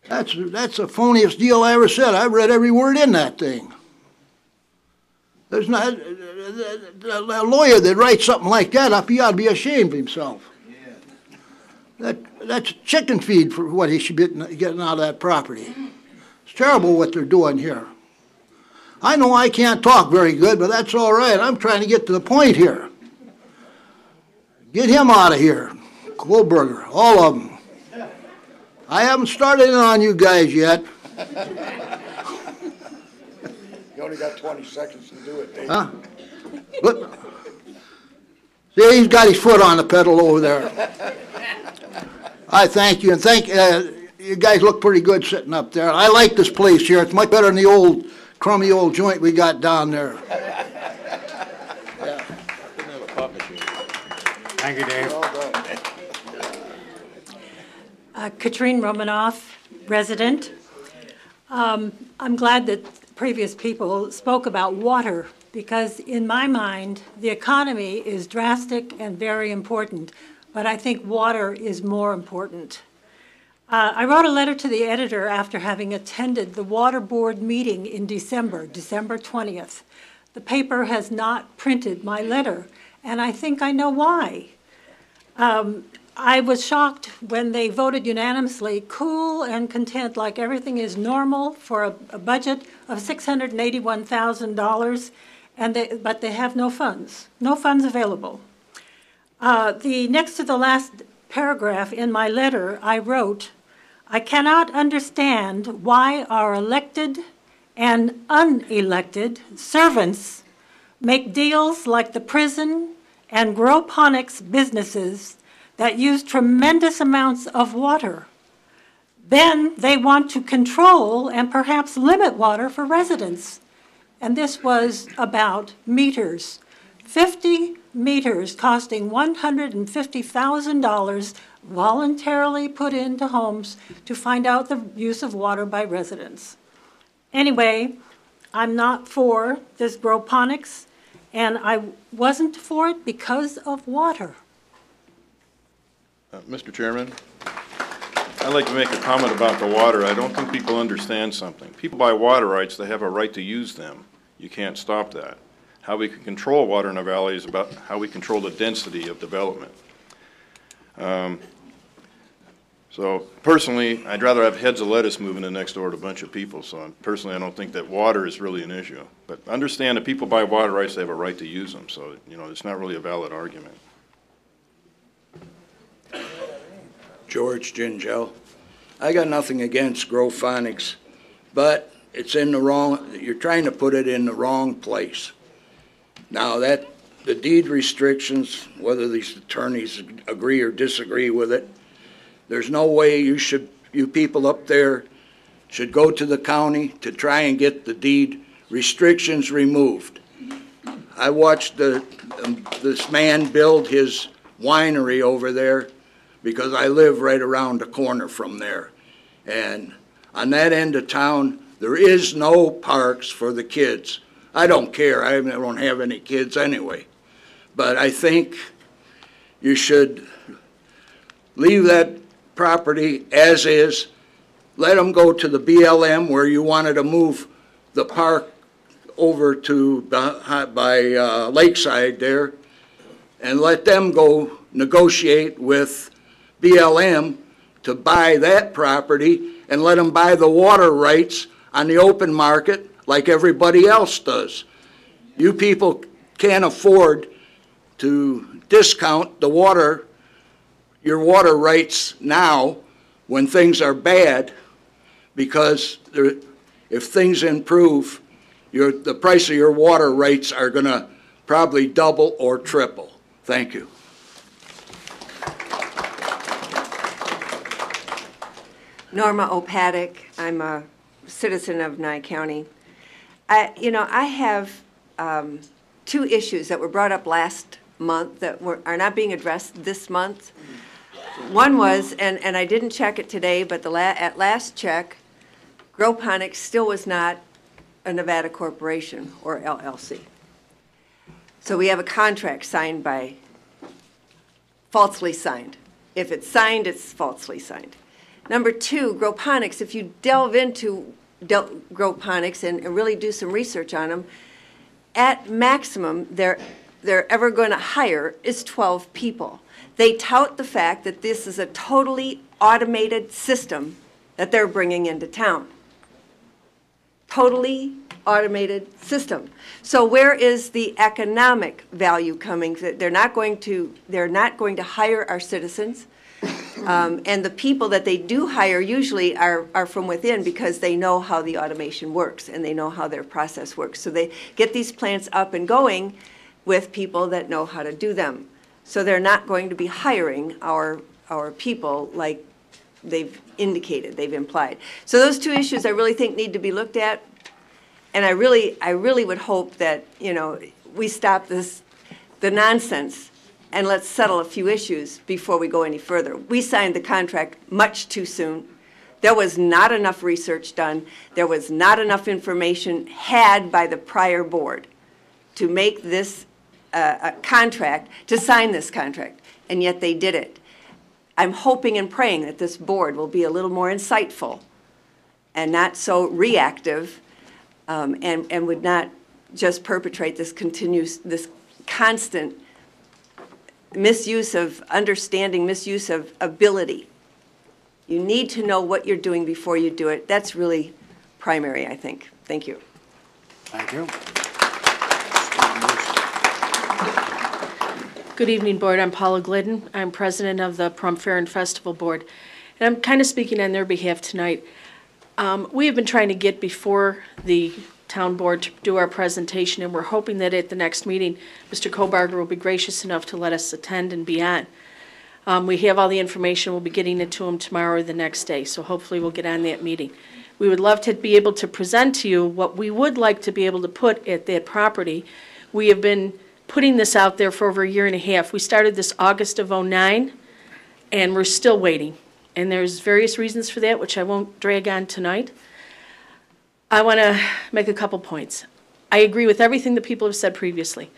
That's the phoniest deal I ever said. I've read every word in that thing. There's not a lawyer that writes something like that up, he ought to be ashamed of himself. That's chicken feed for what he should be getting out of that property. It's terrible what they're doing here. I know I can't talk very good, but that's all right. I'm trying to get to the point here. Get him out of here. Kohlberger, all of them. I haven't started in on you guys yet. You only got 20 seconds to do it, Dave. Huh? Look. See, he's got his foot on the pedal over there. I thank you, and thank you guys look pretty good sitting up there. I like this place here. It's much better than the old crummy old joint we got down there. Thank you, Dave. Katrine Romanoff, resident. I'm glad that previous people spoke about water because in my mind, the economy is drastic and very important, but I think water is more important. I wrote a letter to the editor after having attended the Water Board meeting in December 20th. The paper has not printed my letter, and I think I know why. I was shocked when they voted unanimously, cool and content, like everything is normal for a budget of $681,000, but they have no funds available. The next to the last paragraph in my letter, I wrote, I cannot understand why our elected and unelected servants make deals like the prison and groponics businesses that use tremendous amounts of water. Then they want to control and perhaps limit water for residents. And this was about meters. 50 meters costing $150,000 voluntarily put into homes to find out the use of water by residents. Anyway, I'm not for this groponics, and I wasn't for it because of water. Mr. Chairman, I'd like to make a comment about the water. I don't think people understand something. People buy water rights, they have a right to use them. You can't stop that. How we can control water in our valley is about how we control the density of development. So personally, I'd rather have heads of lettuce moving in next door to a bunch of people. So personally, I don't think that water is really an issue. But understand that people buy water rights, they have a right to use them. So, you know, it's not really a valid argument. George Gingell. I got nothing against groponics, but it's in the wrong, you're trying to put it in the wrong place. Now that, the deed restrictions, whether these attorneys agree or disagree with it, there's no way you people up there should go to the county to try and get the deed restrictions removed. I watched this man build his winery over there because I live right around the corner from there. And on that end of town, there is no parks for the kids. I don't care. I don't have any kids anyway. But I think you should leave that property as is. Let them go to the BLM where you wanted to move the park over to by Lakeside there, and let them go negotiate with BLM to buy that property, and let them buy the water rights on the open market like everybody else does. You people can't afford to discount the water, your water rights now when things are bad, because if things improve, the price of your water rights are going to probably double or triple. Thank you. Norma Opatic. I'm a citizen of Nye County. I have two issues that were brought up last month that are not being addressed this month. One was, and I didn't check it today, but at last check, Groponics still was not a Nevada corporation or LLC. So we have a contract signed falsely signed. If it's signed, it's falsely signed. Number two, Groponics, if you delve into Groponics and really do some research on them, at maximum they're ever going to hire is 12 people. They tout the fact that this is a totally automated system that they're bringing into town. Totally automated system. So where is the economic value coming? They're not going to hire our citizens. And the people that they do hire usually are from within because they know how the automation works and they know how their process works. So they get these plants up and going with people that know how to do them. So they're not going to be hiring our people like they've indicated, they've implied. So those two issues I really think need to be looked at. And I really would hope that, we stop the nonsense, and let's settle a few issues before we go any further. We signed the contract much too soon. There was not enough research done. There was not enough information had by the prior board to make this a contract, to sign this contract, and yet they did it. I'm hoping and praying that this board will be a little more insightful and not so reactive, and would not just perpetrate this constant misuse of understanding, misuse of ability. You need to know what you're doing before you do it. That's really primary, I think. Thank you. Thank you. Good evening, Board. I'm Paula Glidden. I'm president of the Pahrump Fair and Festival Board. and I'm kind of speaking on their behalf tonight. We have been trying to get before the town board to do our presentation, and we're hoping that at the next meeting, Mr. Kobarger will be gracious enough to let us attend and be on. We have all the information. We'll be getting it to him tomorrow or the next day, so hopefully we'll get on that meeting. We would love to be able to present to you what we would like to be able to put at that property. We have been putting this out there for over a year and a half. We started this August of '09, and we're still waiting. And there's various reasons for that, which I won't drag on tonight. I want to make a couple points. I agree with everything that people have said previously.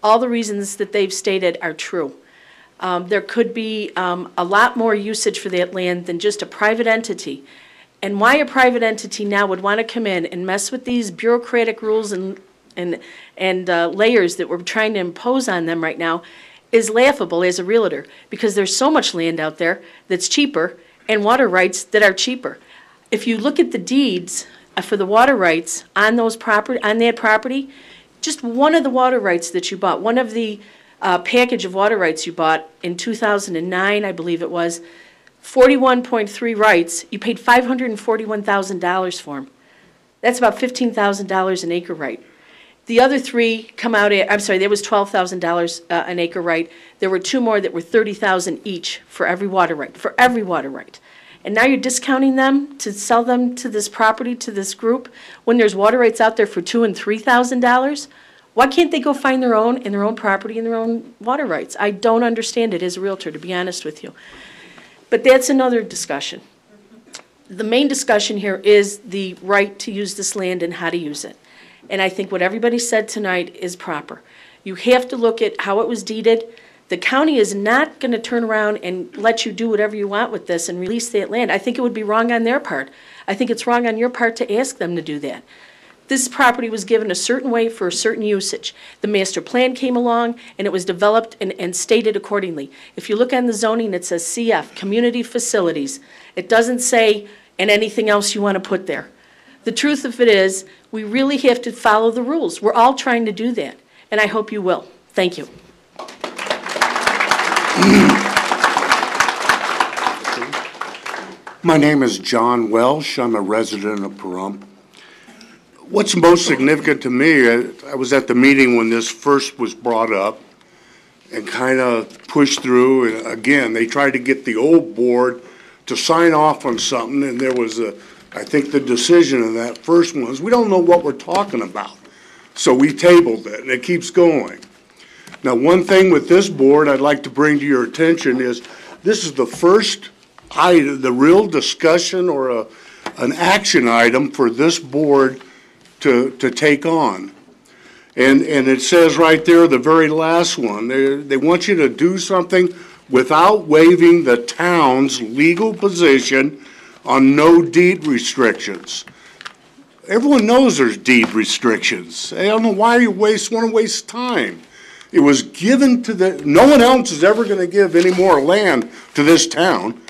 All the reasons that they've stated are true. There could be a lot more usage for that land than just a private entity. And why a private entity now would want to come in and mess with these bureaucratic rules and layers that we're trying to impose on them right now is laughable as a realtor, because there's so much land out there that's cheaper and water rights that are cheaper. If you look at the deeds for the water rights on that property, just one of the water rights that you bought, one of the package of water rights you bought in 2009, I believe it was, 41.3 rights, you paid $541,000 for them. That's about $15,000 an acre right. The other three come out at, I'm sorry, there was $12,000 an acre right. There were two more that were $30,000 each for every water right, And now you're discounting them to sell them to this property, to this group, when there's water rights out there for $2,000 and $3,000? Why can't they go find their own in their own property and their own water rights? I don't understand it as a realtor, to be honest with you. But that's another discussion. The main discussion here is the right to use this land and how to use it. And I think what everybody said tonight is proper. You have to look at how it was deeded. The county is not going to turn around and let you do whatever you want with this and release that land. I think it would be wrong on their part. I think it's wrong on your part to ask them to do that. This property was given a certain way for a certain usage. The master plan came along and it was developed and stated accordingly. If you look on the zoning, it says CF, community facilities. It doesn't say and anything else you want to put there. The truth of it is, we really have to follow the rules. We're all trying to do that, and I hope you will. Thank you. My name is John Welsh. I'm a resident of Pahrump. What's most significant to me, I was at the meeting when this first was brought up and kind of pushed through. And again, they tried to get the old board to sign off on something, and there was I think the decision of that first one was, we don't know what we're talking about. So we tabled it, and it keeps going. Now, one thing with this board I'd like to bring to your attention is this is the first item, the real discussion or an action item for this board to take on. And it says right there, the very last one, they want you to do something without waiving the town's legal position on no deed restrictions. Everyone knows there's deed restrictions. I don't know why you want to waste time. It was given to no one else is ever going to give any more land to this town.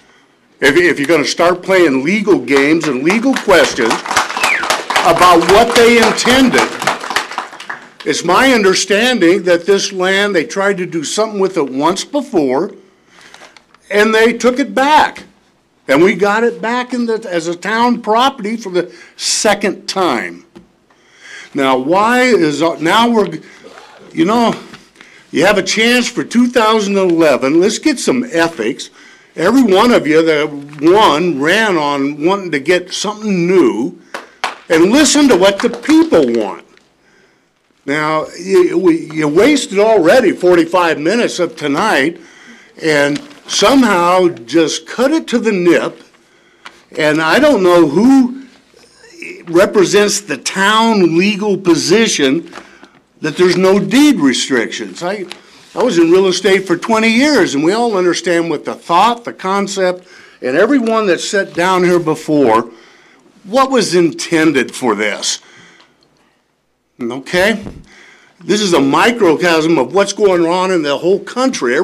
If you're going to start playing legal games and legal questions about what they intended. It's my understanding that this land, they tried to do something with it once before, and they took it back. And we got it back as a town property for the second time. Now, you have a chance for 2011. Let's get some ethics. Every one of you that ran on wanting to get something new, and listen to what the people want. Now, you wasted already 45 minutes of tonight, and somehow just cut it to the nip, and I don't know who represents the town legal position that there's no deed restrictions. I was in real estate for 20 years, and we all understand what the thought, the concept, and everyone that sat down here before, what was intended for this. Okay? This is a microcosm of what's going on in the whole country.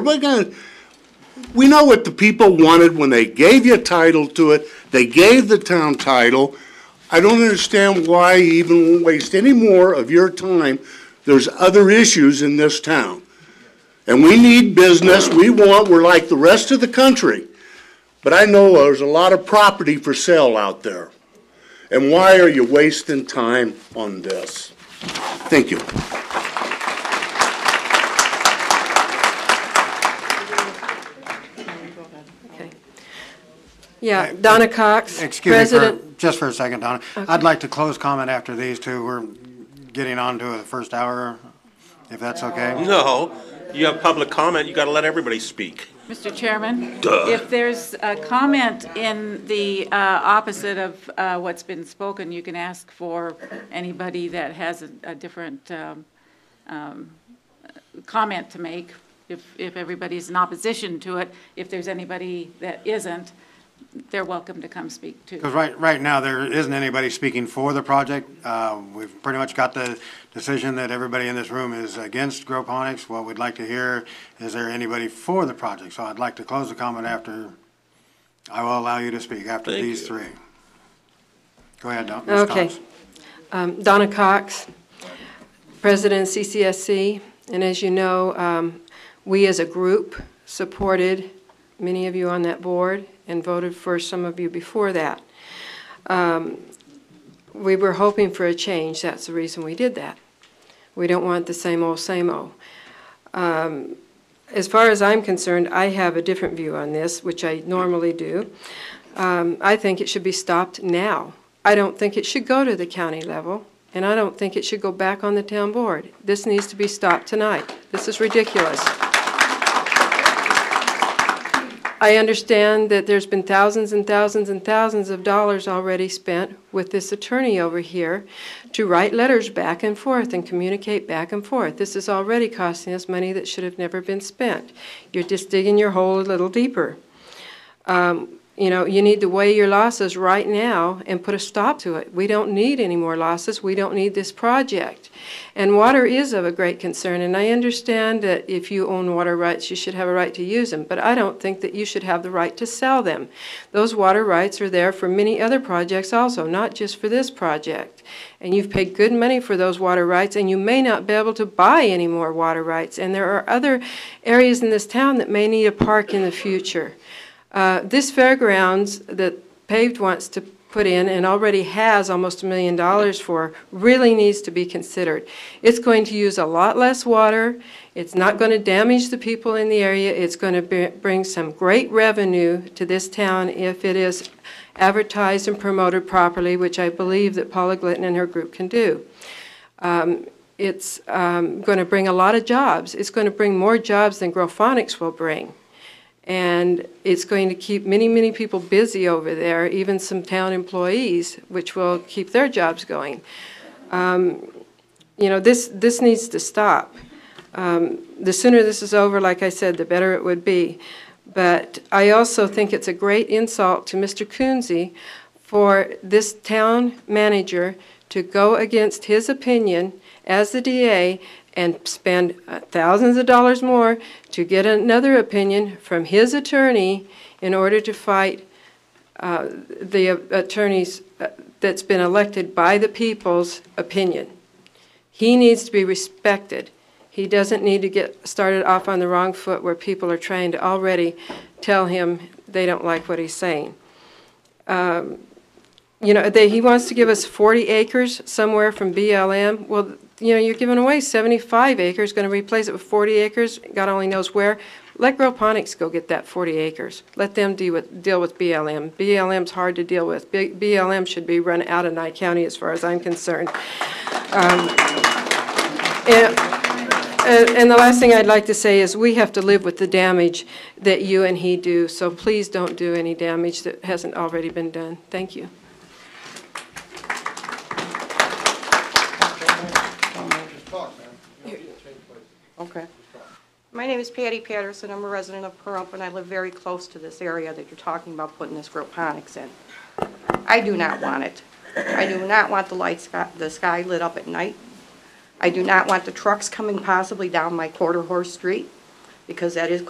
We know what the people wanted when they gave you a title to it. They gave the town title. I don't understand why you even waste any more of your time. There's other issues in this town. And we need business. We're like the rest of the country. but I know there's a lot of property for sale out there. And why are you wasting time on this? Thank you. Yeah, Donna Cox, Excuse President. me, just for a second, Donna. Okay. I'd like to close comment after these two. We're getting on to the first hour, if that's okay. No, you have public comment, you got to let everybody speak. Mr. Chairman? Duh. If there's a comment in the opposite of what's been spoken, you can ask for anybody that has a different comment to make. If everybody's in opposition to it, if there's anybody that isn't, they're welcome to come speak too. Because right now, there isn't anybody speaking for the project. We've pretty much got the decision that everybody in this room is against hydroponics. What we'd like to hear, is there anybody for the project? So I'd like to close the comment after, I will allow you to speak after these three. Go ahead, Ms. Okay. Cox. Donna Cox, President of CCSC, and as you know, we as a group supported many of you on that board and voted for some of you before that. We were hoping for a change. That's the reason we did that. We don't want the same old, same old. As far as I'm concerned, I have a different view on this, which I normally do. I think it should be stopped now. I don't think it should go to the county level, and I don't think it should go back on the town board. This needs to be stopped tonight. This is ridiculous. I understand that there's been thousands and thousands and thousands of dollars already spent with this attorney over here to write letters back and forth and communicate back and forth. This is already costing us money that should have never been spent. You're just digging your hole a little deeper. You know, you need to weigh your losses right now and put a stop to it. We don't need any more losses. We don't need this project. And water is of a great concern, and I understand that if you own water rights, you should have a right to use them, but I don't think that you should have the right to sell them. Those water rights are there for many other projects also, not just for this project. And you've paid good money for those water rights, and you may not be able to buy any more water rights. And there are other areas in this town that may need a park in the future. This fairgrounds that Paved wants to put in and already has almost $1 million for really needs to be considered. It's going to use a lot less water. It's not going to damage the people in the area. It's going to bring some great revenue to this town if it is advertised and promoted properly, which I believe that Paula Glidden and her group can do. It's going to bring a lot of jobs. It's going to bring more jobs than Growphonics will bring. And it's going to keep many, many people busy over there, even some town employees, which will keep their jobs going. You know, this needs to stop. The sooner this is over, like I said, the better it would be. But I also think it's a great insult to Mr. Coonsey for this town manager to go against his opinion as the DA and spend thousands of dollars more to get another opinion from his attorney in order to fight the attorneys that's been elected by the people's opinion. He needs to be respected. He doesn't need to get started off on the wrong foot where people are trying to already tell him they don't like what he's saying. You know, he wants to give us 40 acres somewhere from BLM. Well, you know, you're giving away 75 acres, going to replace it with 40 acres, God only knows where. Let Growphonics go get that 40 acres. Let them deal with BLM. BLM's hard to deal with. BLM should be run out of Nye County as far as I'm concerned. And the last thing I'd like to say is we have to live with the damage that you and he do, so please don't do any damage that hasn't already been done. Thank you. Okay. My name is Patty Patterson. I'm a resident of Pahrump, and I live very close to this area that you're talking about putting this Growphonics in. I do not want it. I do not want the sky lit up at night. I do not want the trucks coming possibly down my quarter horse street, because that is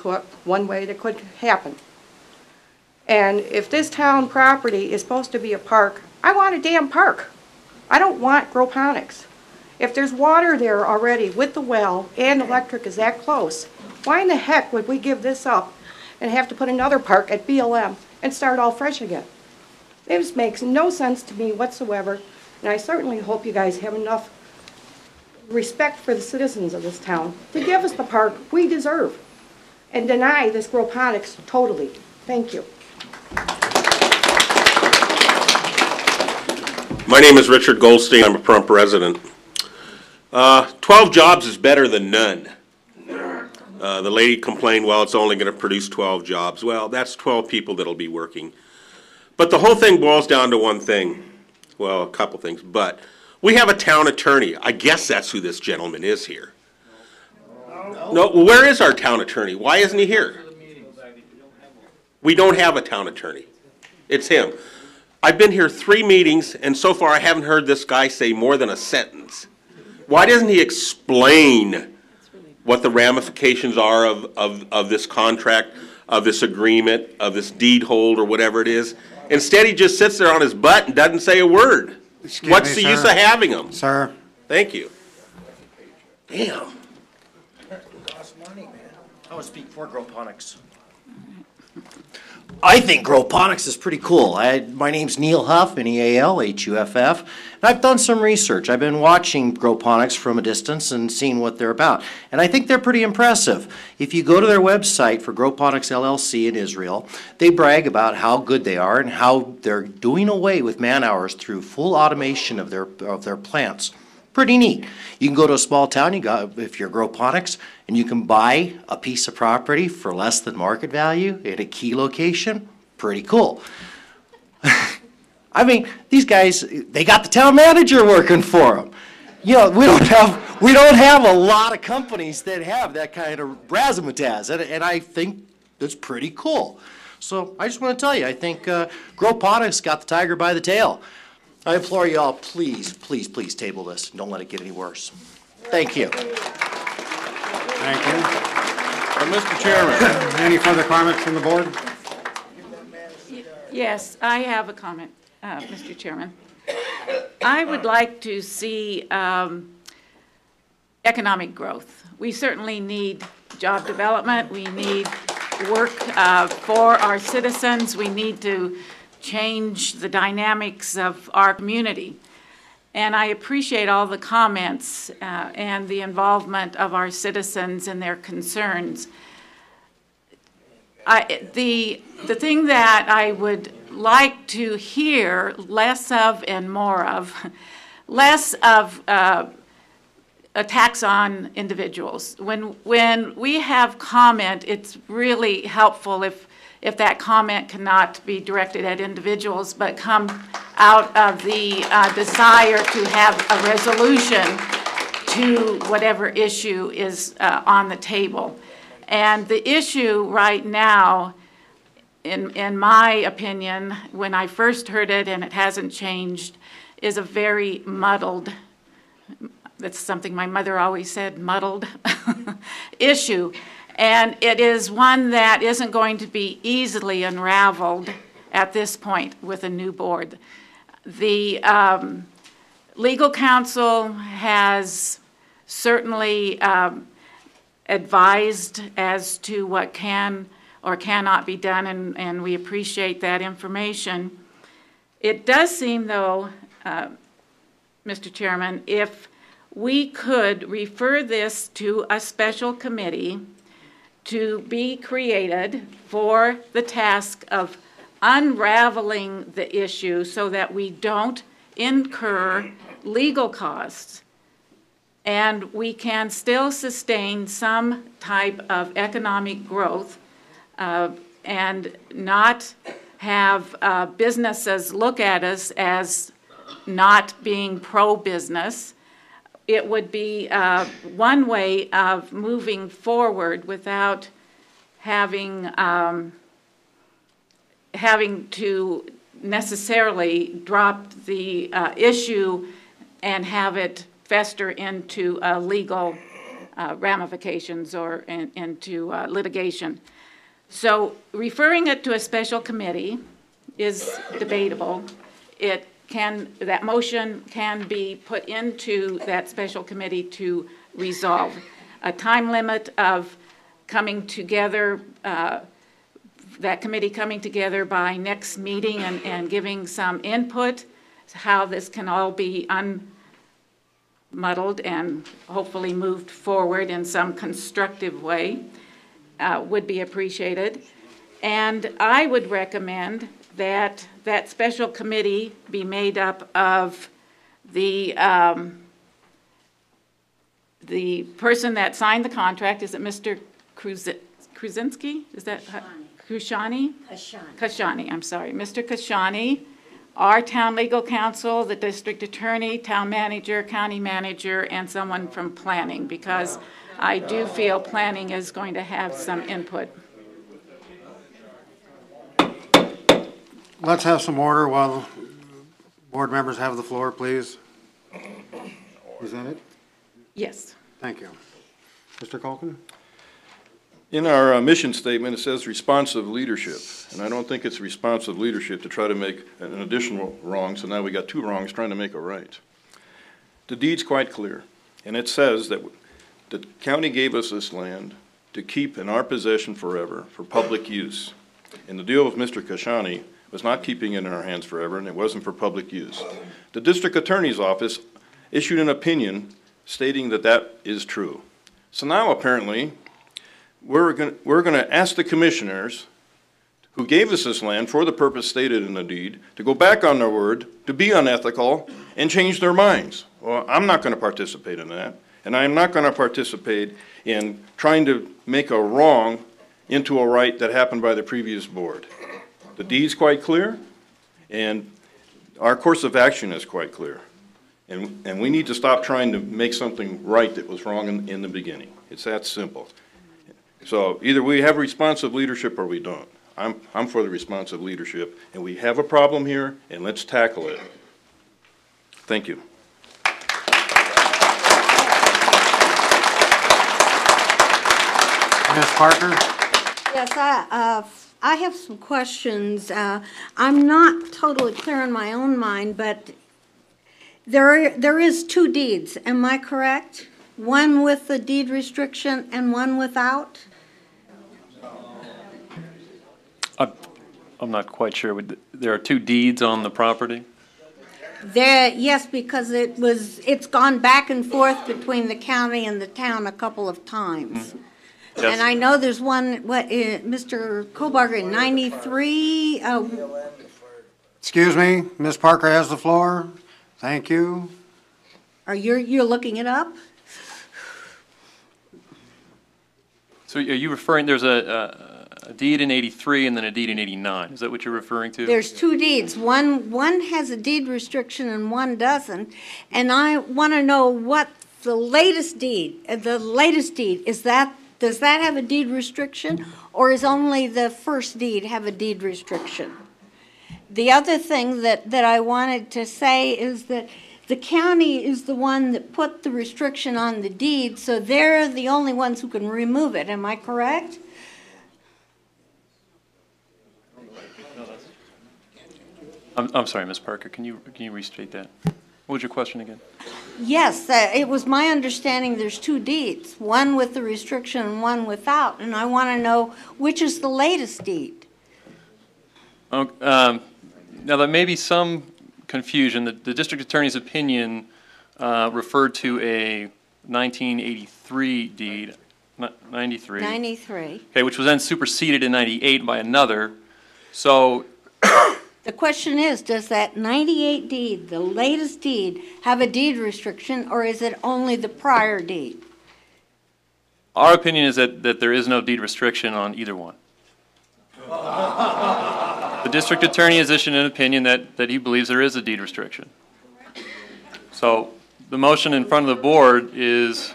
one way that could happen. And if this town property is supposed to be a park, I want a damn park. I don't want Growphonics. If there's water there already with the well and electric is that close, why in the heck would we give this up and have to put another park at BLM and start all fresh again. This makes no sense to me whatsoever, and I certainly hope you guys have enough respect for the citizens of this town to give us the park we deserve and deny this aquaponics totally. Thank you. My name is Richard Goldstein. I'm a Pahrump resident. 12 jobs is better than none. The lady complained, well, it's only going to produce 12 jobs. Well, that's 12 people that'll be working. But the whole thing boils down to one thing. Well, a couple things. But we have a town attorney. I guess that's who this gentleman is here. No, where is our town attorney? Why isn't he here? We don't have a town attorney. It's him. I've been here 3 meetings, and so far I haven't heard this guy say more than a sentence. Why doesn't he explain what the ramifications are of this contract, of this agreement, of this deed hold, or whatever it is? Instead, he just sits there on his butt and doesn't say a word. What's the use of having him? Sir. Thank you. Damn. I would speak for aquaponics. I think aquaponics is pretty cool. My name's Neil Huff, N-E-A-L-H-U-F-F, and I've done some research. I've been watching aquaponics from a distance and seeing what they're about, and I think they're pretty impressive. If you go to their website for aquaponics LLC in Israel, they brag about how good they are and how they're doing away with man hours through full automation of their plants. Pretty neat. You can go to a small town, if you're aquaponics, and you can buy a piece of property for less than market value in a key location. Pretty cool. I mean, these guys, they got the town manager working for them. You know, we don't have a lot of companies that have that kind of razzmatazz, and I think that's pretty cool. So I just want to tell you, I think aquaponics got the tiger by the tail. I implore you all, please, please, please table this. Don't let it get any worse. Thank you. Thank you. Mr. Chairman, any further comments from the board? Yes, I have a comment, Mr. Chairman. I would like to see economic growth. We certainly need job development. We need work for our citizens. We need to change the dynamics of our community. And I appreciate all the comments and the involvement of our citizens and their concerns. The thing that I would like to hear less of and more of, less of attacks on individuals. When we have comment, it's really helpful if that comment cannot be directed at individuals, but come out of the desire to have a resolution to whatever issue is on the table. And the issue right now, in my opinion, when I first heard it, and it hasn't changed, is a very muddled, that's something my mother always said, muddled issue. And it is one that isn't going to be easily unraveled at this point with a new board. The legal counsel has certainly advised as to what can or cannot be done, and we appreciate that information. It does seem, though, Mr. Chairman, if we could refer this to a special committee to be created for the task of unraveling the issue so that we don't incur legal costs and we can still sustain some type of economic growth and not have businesses look at us as not being pro-business. It would be one way of moving forward without having to necessarily drop the issue and have it fester into legal ramifications or into litigation. So referring it to a special committee is debatable. That motion can be put into that special committee to resolve. A time limit of coming together that committee coming together by next meeting and giving some input to how this can all be unmuddled and hopefully moved forward in some constructive way would be appreciated. And I would recommend that that special committee be made up of the person that signed the contract. Is it Mr. Krasinski? Is that Kashani? Kashani, I'm sorry. Mr. Kashani, our town legal counsel, the district attorney, town manager, county manager, and someone from planning, because I do feel planning is going to have some input. Let's have some order while board members have the floor, please. Is that it? Yes. Thank you. Mr. Culkin? In our mission statement, it says responsive leadership, and I don't think it's responsive leadership to try to make an additional wrong, so now we got 2 wrongs trying to make a right. The deed's quite clear, and it says that the county gave us this land to keep in our possession forever for public use. And the deal with Mr. Kashani was not keeping it in our hands forever, and it wasn't for public use. The district attorney's office issued an opinion stating that that is true. So now apparently, we're going to ask the commissioners who gave us this land for the purpose stated in the deed to go back on their word, to be unethical, and change their minds. Well, I'm not going to participate in that, and I'm not going to participate in trying to make a wrong into a right that happened by the previous board. The deed's quite clear, and our course of action is quite clear. And we need to stop trying to make something right that was wrong in the beginning. It's that simple. So either we have responsive leadership or we don't. I'm for the responsive leadership, and we have a problem here, and let's tackle it. Thank you. Ms. Parker? Yes, I have some questions. I'm not totally clear in my own mind, but there is 2 deeds, am I correct? One with the deed restriction and one without? I'm not quite sure. There are 2 deeds on the property? Yes, because it's gone back and forth between the county and the town a couple of times. Yes. And I know there's one, Mr. Kobarger, in 93. Excuse me, Ms. Parker has the floor. Thank you. You're looking it up? So are you referring, there's a deed in 83 and then a deed in 89. Is that what you're referring to? There's 2 deeds. One has a deed restriction and one doesn't. And I want to know what the latest deed is that. Does that have a deed restriction, or is only the first deed have a deed restriction? The other thing that I wanted to say is that the county is the one that put the restriction on the deed, so they're the only ones who can remove it. Am I correct? I'm sorry, Ms. Parker. Can you restate that? What was your question again? Yes, it was my understanding there's 2 deeds, one with the restriction and one without, and I want to know which is the latest deed. Now, there may be some confusion. The district attorney's opinion referred to a 1983 deed, 93. 93. Okay, which was then superseded in 98 by another. So the question is, does that 98 deed, the latest deed, have a deed restriction, or is it only the prior deed? our opinion is that there is no deed restriction on either one. The district attorney has issued an opinion that he believes there is a deed restriction. So the motion in front of the board is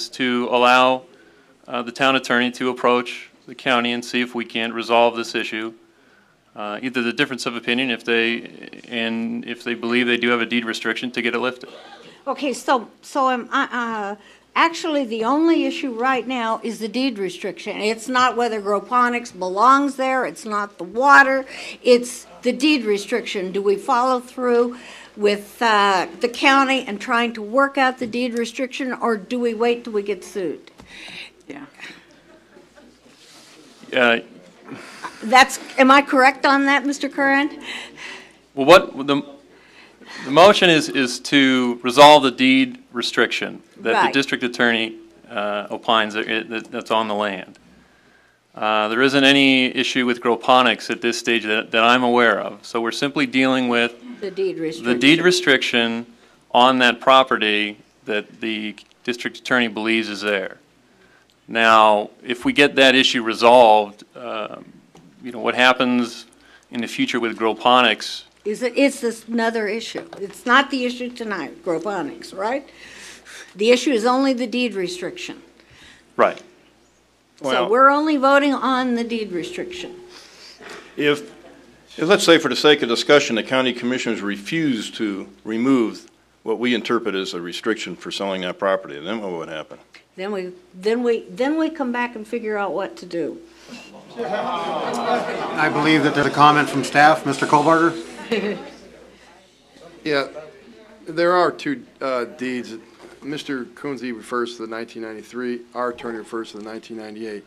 to allow the town attorney to approach the county and see if we can resolve this issue. Either the difference of opinion, if they believe they do have a deed restriction, to get it lifted. Okay, so actually the only issue right now is the deed restriction. It's not whether Groponics belongs there, it's not the water, it's the deed restriction. Do we follow through with the county and trying to work out the deed restriction, or do we wait till we get sued? Yeah. Am I correct on that, Mr. Curran? Well, what the motion is to resolve the deed restriction that the Right. district attorney opines that's on the land. There isn't any issue with groponics at this stage that I'm aware of. So we're simply dealing with The deed restriction. the deed restriction on that property that the district attorney believes is there. Now, if we get that issue resolved, what happens in the future with groponics? It's this another issue. It's not the issue tonight, groponics, right? The issue is only the deed restriction. Right. So we're only voting on the deed restriction. If, let's say for the sake of discussion, the county commissioners refuse to remove what we interpret as a restriction for selling that property, then what would happen? Then we come back and figure out what to do. I believe that there's a comment from staff. Mr. Kohlbarger? Yeah, there are two deeds. Mr. Kunze refers to the 1993, our attorney refers to the 1998.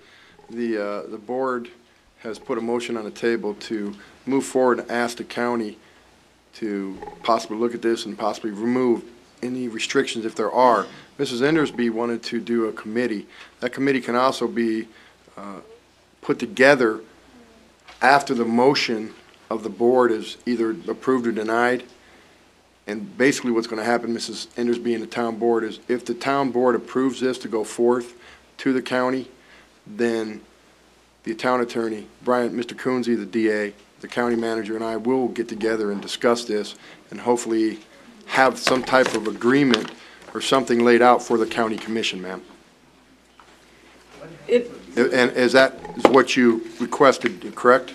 The board has put a motion on the table to move forward and ask the county to possibly look at this and possibly remove any restrictions if there are. Mrs. Endersby wanted to do a committee. That committee can also be put together after the motion of the board is either approved or denied. And basically what's going to happen, Mrs. Endersby and the town board, is if the town board approves this to go forth to the county, then the town attorney, Mr. Kunze, the DA, the county manager, and I will get together and discuss this and hopefully have some type of agreement or something laid out for the county commission, ma'am. And is what you requested, correct?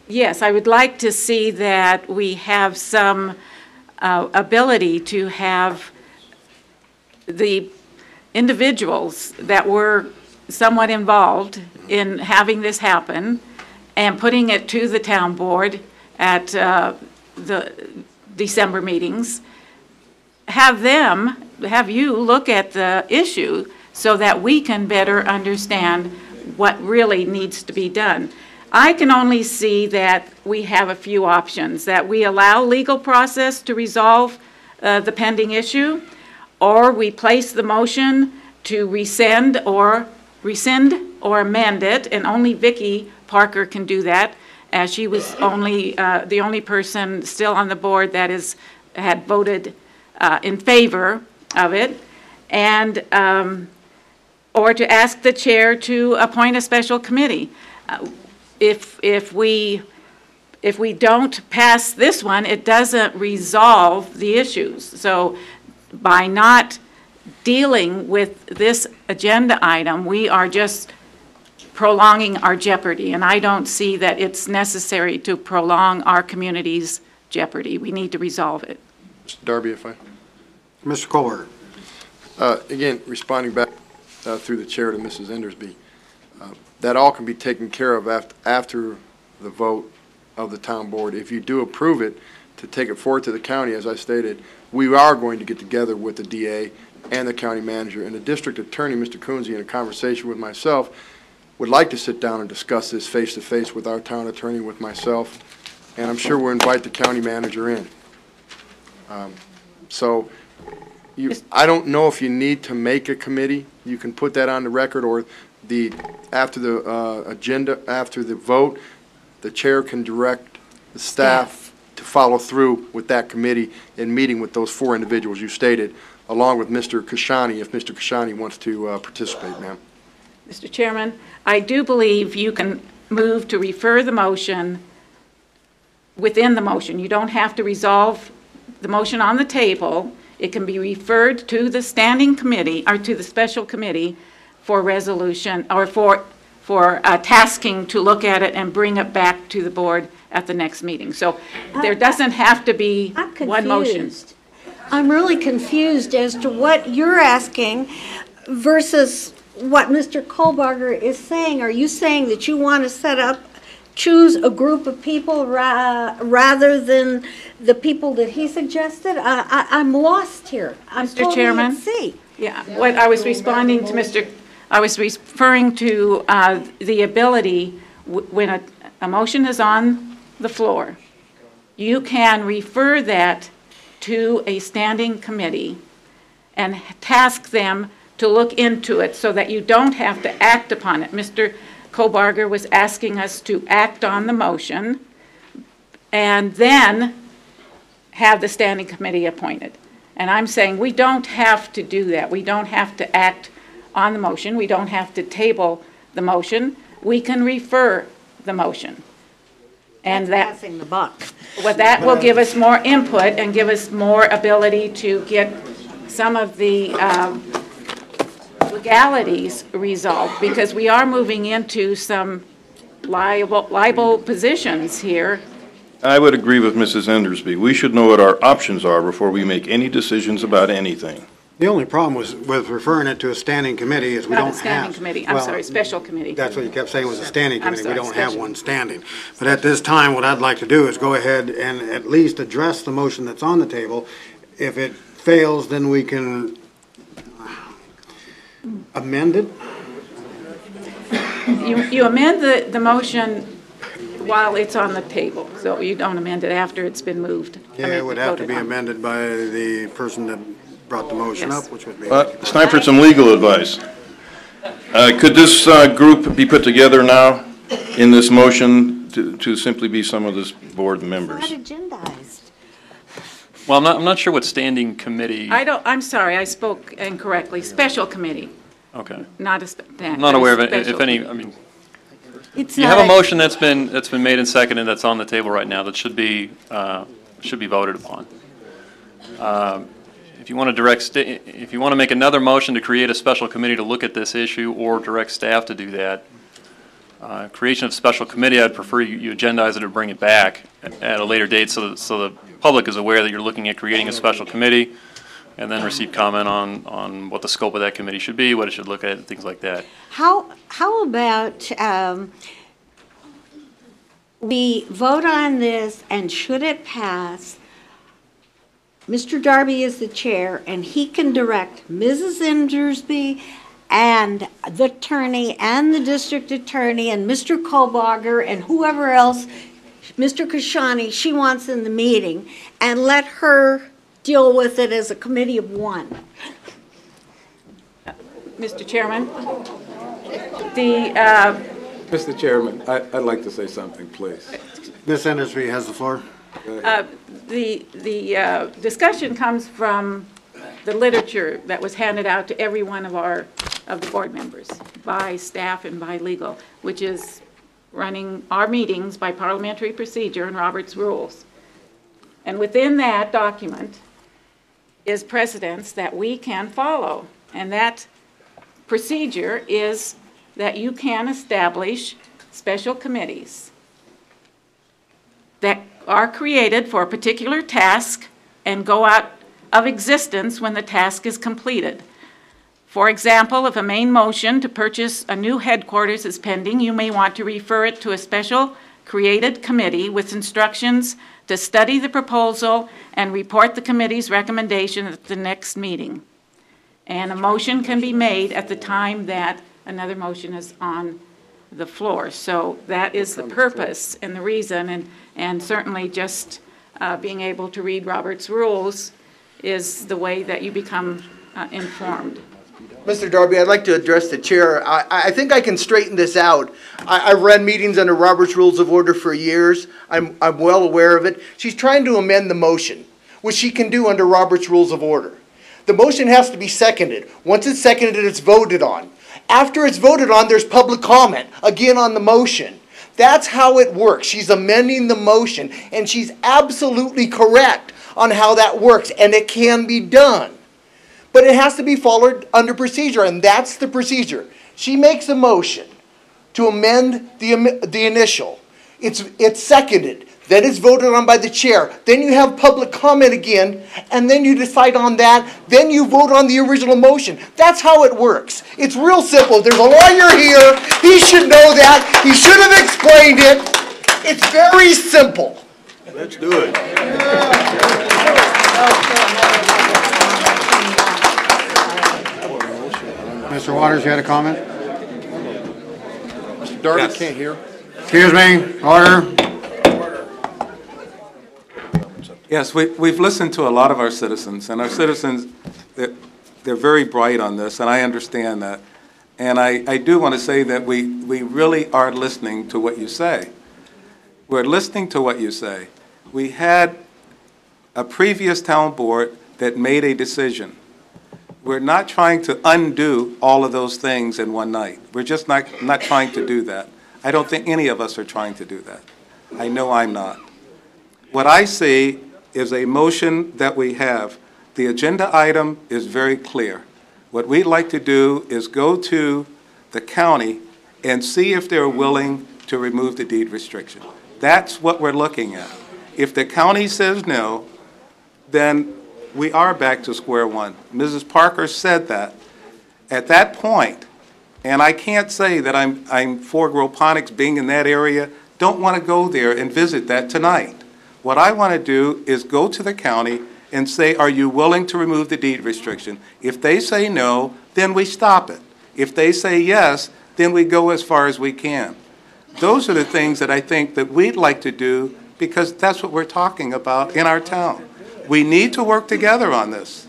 Yes, I would like to see that we have some ability to have the individuals that were somewhat involved in having this happen and putting it to the town board at the December meetings, have you look at the issue so that we can better understand what really needs to be done. I can only see that we have a few options, that we allow legal process to resolve the pending issue, or we place the motion to rescind or amend it, and only Vicki Parker can do that, as she was the only person still on the board that had voted in favor of it, and or to ask the chair to appoint a special committee. If we don't pass this one, it doesn't resolve the issues. So by not dealing with this agenda item, we are just prolonging our jeopardy, and I don't see that it's necessary to prolong our community's jeopardy. We need to resolve it. Mr. Darby, if I... Mr. Kohler. Again, responding back through the chair to Mrs. Endersby, that all can be taken care of after the vote of the town board. If you do approve it, to take it forward to the county, as I stated, we are going to get together with the DA and the county manager, and the district attorney, Mr. Kunze, in a conversation with myself, would like to sit down and discuss this face-to-face with our town attorney, with myself, and I'm sure we'll invite the county manager in. I don't know if you need to make a committee. You can put that on the record, or after the agenda, after the vote, the chair can direct the staff to follow through with that committee in meeting with those four individuals you stated, along with Mr. Kashani, if Mr. Kashani wants to participate, ma'am. Mr. Chairman, I do believe you can move to refer the motion within the motion. You don't have to resolve the motion on the table. It can be referred to the standing committee, or to the special committee for resolution, or for tasking to look at it and bring it back to the board at the next meeting. So there doesn't have to be one motion. I'm really confused as to what you're asking versus what Mr. Kohlbarger is saying. Are you saying that you want to choose a group of people rather than the people that he suggested? I'm lost here. I'm Mr. Chairman? At sea. Yeah, what I was responding to I was referring to the ability when a motion is on the floor, you can refer that to a standing committee and task them to look into it so that you don't have to act upon it. Mr. Kobarger was asking us to act on the motion and then have the standing committee appointed. And I'm saying we don't have to do that. We don't have to act on the motion. We don't have to table the motion. We can refer the motion. And that, passing the buck. well, that will give us more input and give us more ability to get some of the legalities resolved, because we are moving into some liable positions here. I would agree with Mrs. Endersby. We should know what our options are before we make any decisions about anything. The only problem with referring it to a standing committee is we Not don't a have. standing committee, I'm well, sorry, special committee. That's what you kept saying was a standing I'm committee. We sorry, don't have special. one standing. But at this time, what I'd like to do is go ahead and at least address the motion that's on the table. If it fails, then we can amend it. You amend the motion while it's on the table, so you don't amend it after it's been moved. Yeah, it would have to be amended by the person that brought the motion up, which would be. It's time for some legal advice. Could this group be put together now in this motion to simply be some of this board members? Not agendized. Well, I'm not sure what standing committee. I'm sorry, I spoke incorrectly. Special committee, Okay. not a. I'm not aware of it, if any, I mean, It's you not have a motion that's been made and seconded that's on the table right now that should be voted upon. If you want to if you want to make another motion to create a special committee to look at this issue or direct staff to do that, creation of special committee, I'd prefer you agendize it or bring it back at a later date so the public is aware that you're looking at creating a special committee, and then receive comment on what the scope of that committee should be, what it should look at, and things like that. How about we vote on this, and should it pass, Mr. Darby is the chair, and he can direct Mrs. Endersby and the attorney and the district attorney and Mr. Kohlbarger and whoever else, Mr. Kashani, she wants in the meeting, and let her deal with it as a committee of one. Mr. Chairman, Mr. Chairman, I'd like to say something, please. Ms. Endersby has the floor. the discussion comes from the literature that was handed out to every one of the board members by staff and by legal, which is running our meetings by parliamentary procedure and Robert's rules. And within that document is precedents that we can follow. And that procedure is that you can establish special committees that are created for a particular task and go out of existence when the task is completed. For example, if a main motion to purchase a new headquarters is pending, you may want to refer it to a special created committee with instructions to study the proposal and report the committee's recommendation at the next meeting. And a motion can be made at the time that another motion is on the floor. So that is the purpose and the reason, and certainly just being able to read Robert's rules is the way that you become informed. Mr. Darby, I'd like to address the chair. I think I can straighten this out. I've run meetings under Robert's Rules of Order for years. I'm well aware of it. She's trying to amend the motion, which she can do under Robert's Rules of Order. The motion has to be seconded. Once it's seconded, it's voted on. After it's voted on, there's public comment, again on the motion. That's how it works. She's amending the motion, and she's absolutely correct on how that works, and it can be done. But it has to be followed under procedure, and that's the procedure. She makes a motion to amend the initial. It's seconded. Then it's voted on by the chair. Then you have public comment again, and then you decide on that. Then you vote on the original motion. That's how it works. It's real simple. There's a lawyer here. He should know that. He should have explained it. It's very simple. Let's do it. Mr. Waters, you had a comment? Mr. Darby Yes. can't hear. Excuse me, order. Yes, we've listened to a lot of our citizens, and our citizens, they're very bright on this, and I understand that. And I do want to say that we really are listening to what you say. We're listening to what you say. We had a previous town board that made a decision. We're not trying to undo all of those things in one night. We're just not trying to do that. I don't think any of us are trying to do that. I know I'm not. What I see is a motion that we have. The agenda item is very clear. What we'd like to do is go to the county and see if they're willing to remove the deed restriction. That's what we're looking at. If the county says no, then we are back to square one. Mrs. Parker said that. At that point, and I can't say that I'm for Groponics being in that area, don't want to go there and visit that tonight. What I want to do is go to the county and say, are you willing to remove the deed restriction? If they say no, then we stop it. If they say yes, then we go as far as we can. Those are the things that I think that we'd like to do because that's what we're talking about in our town. We need to work together on this.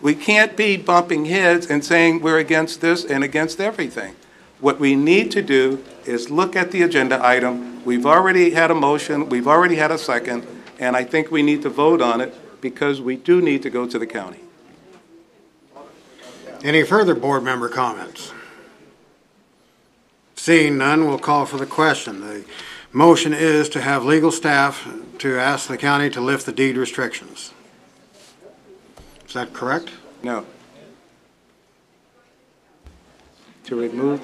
We can't be bumping heads and saying we're against this and against everything. What we need to do is look at the agenda item. We've already had a motion, we've already had a second, and I think we need to vote on it because we do need to go to the county. Any further board member comments? Seeing none, we'll call for the question. The motion is to have legal staff to ask the county to lift the deed restrictions. Is that correct? No. To remove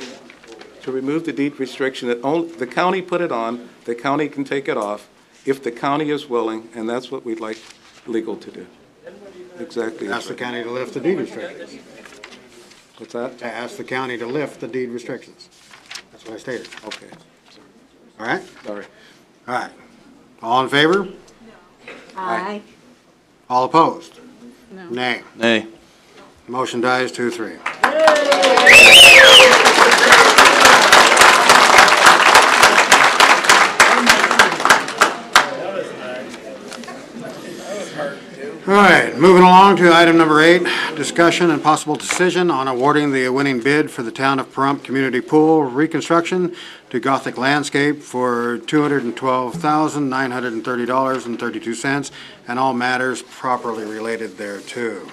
the deed restriction, that only the county put it on, the county can take it off if the county is willing, and that's what we'd like legal to do. Exactly. Ask the county to lift the deed restrictions. What's that? To ask the county to lift the deed restrictions. That's what I stated. Okay. All right? Sorry. All right. All in favor? Aye. All opposed? No. Nay. Nay. Motion dies 2-3. All right, moving along to item number 8, discussion and possible decision on awarding the winning bid for the Town of Pahrump Community Pool reconstruction to Gothic Landscape for $212,930.32 and all matters properly related thereto.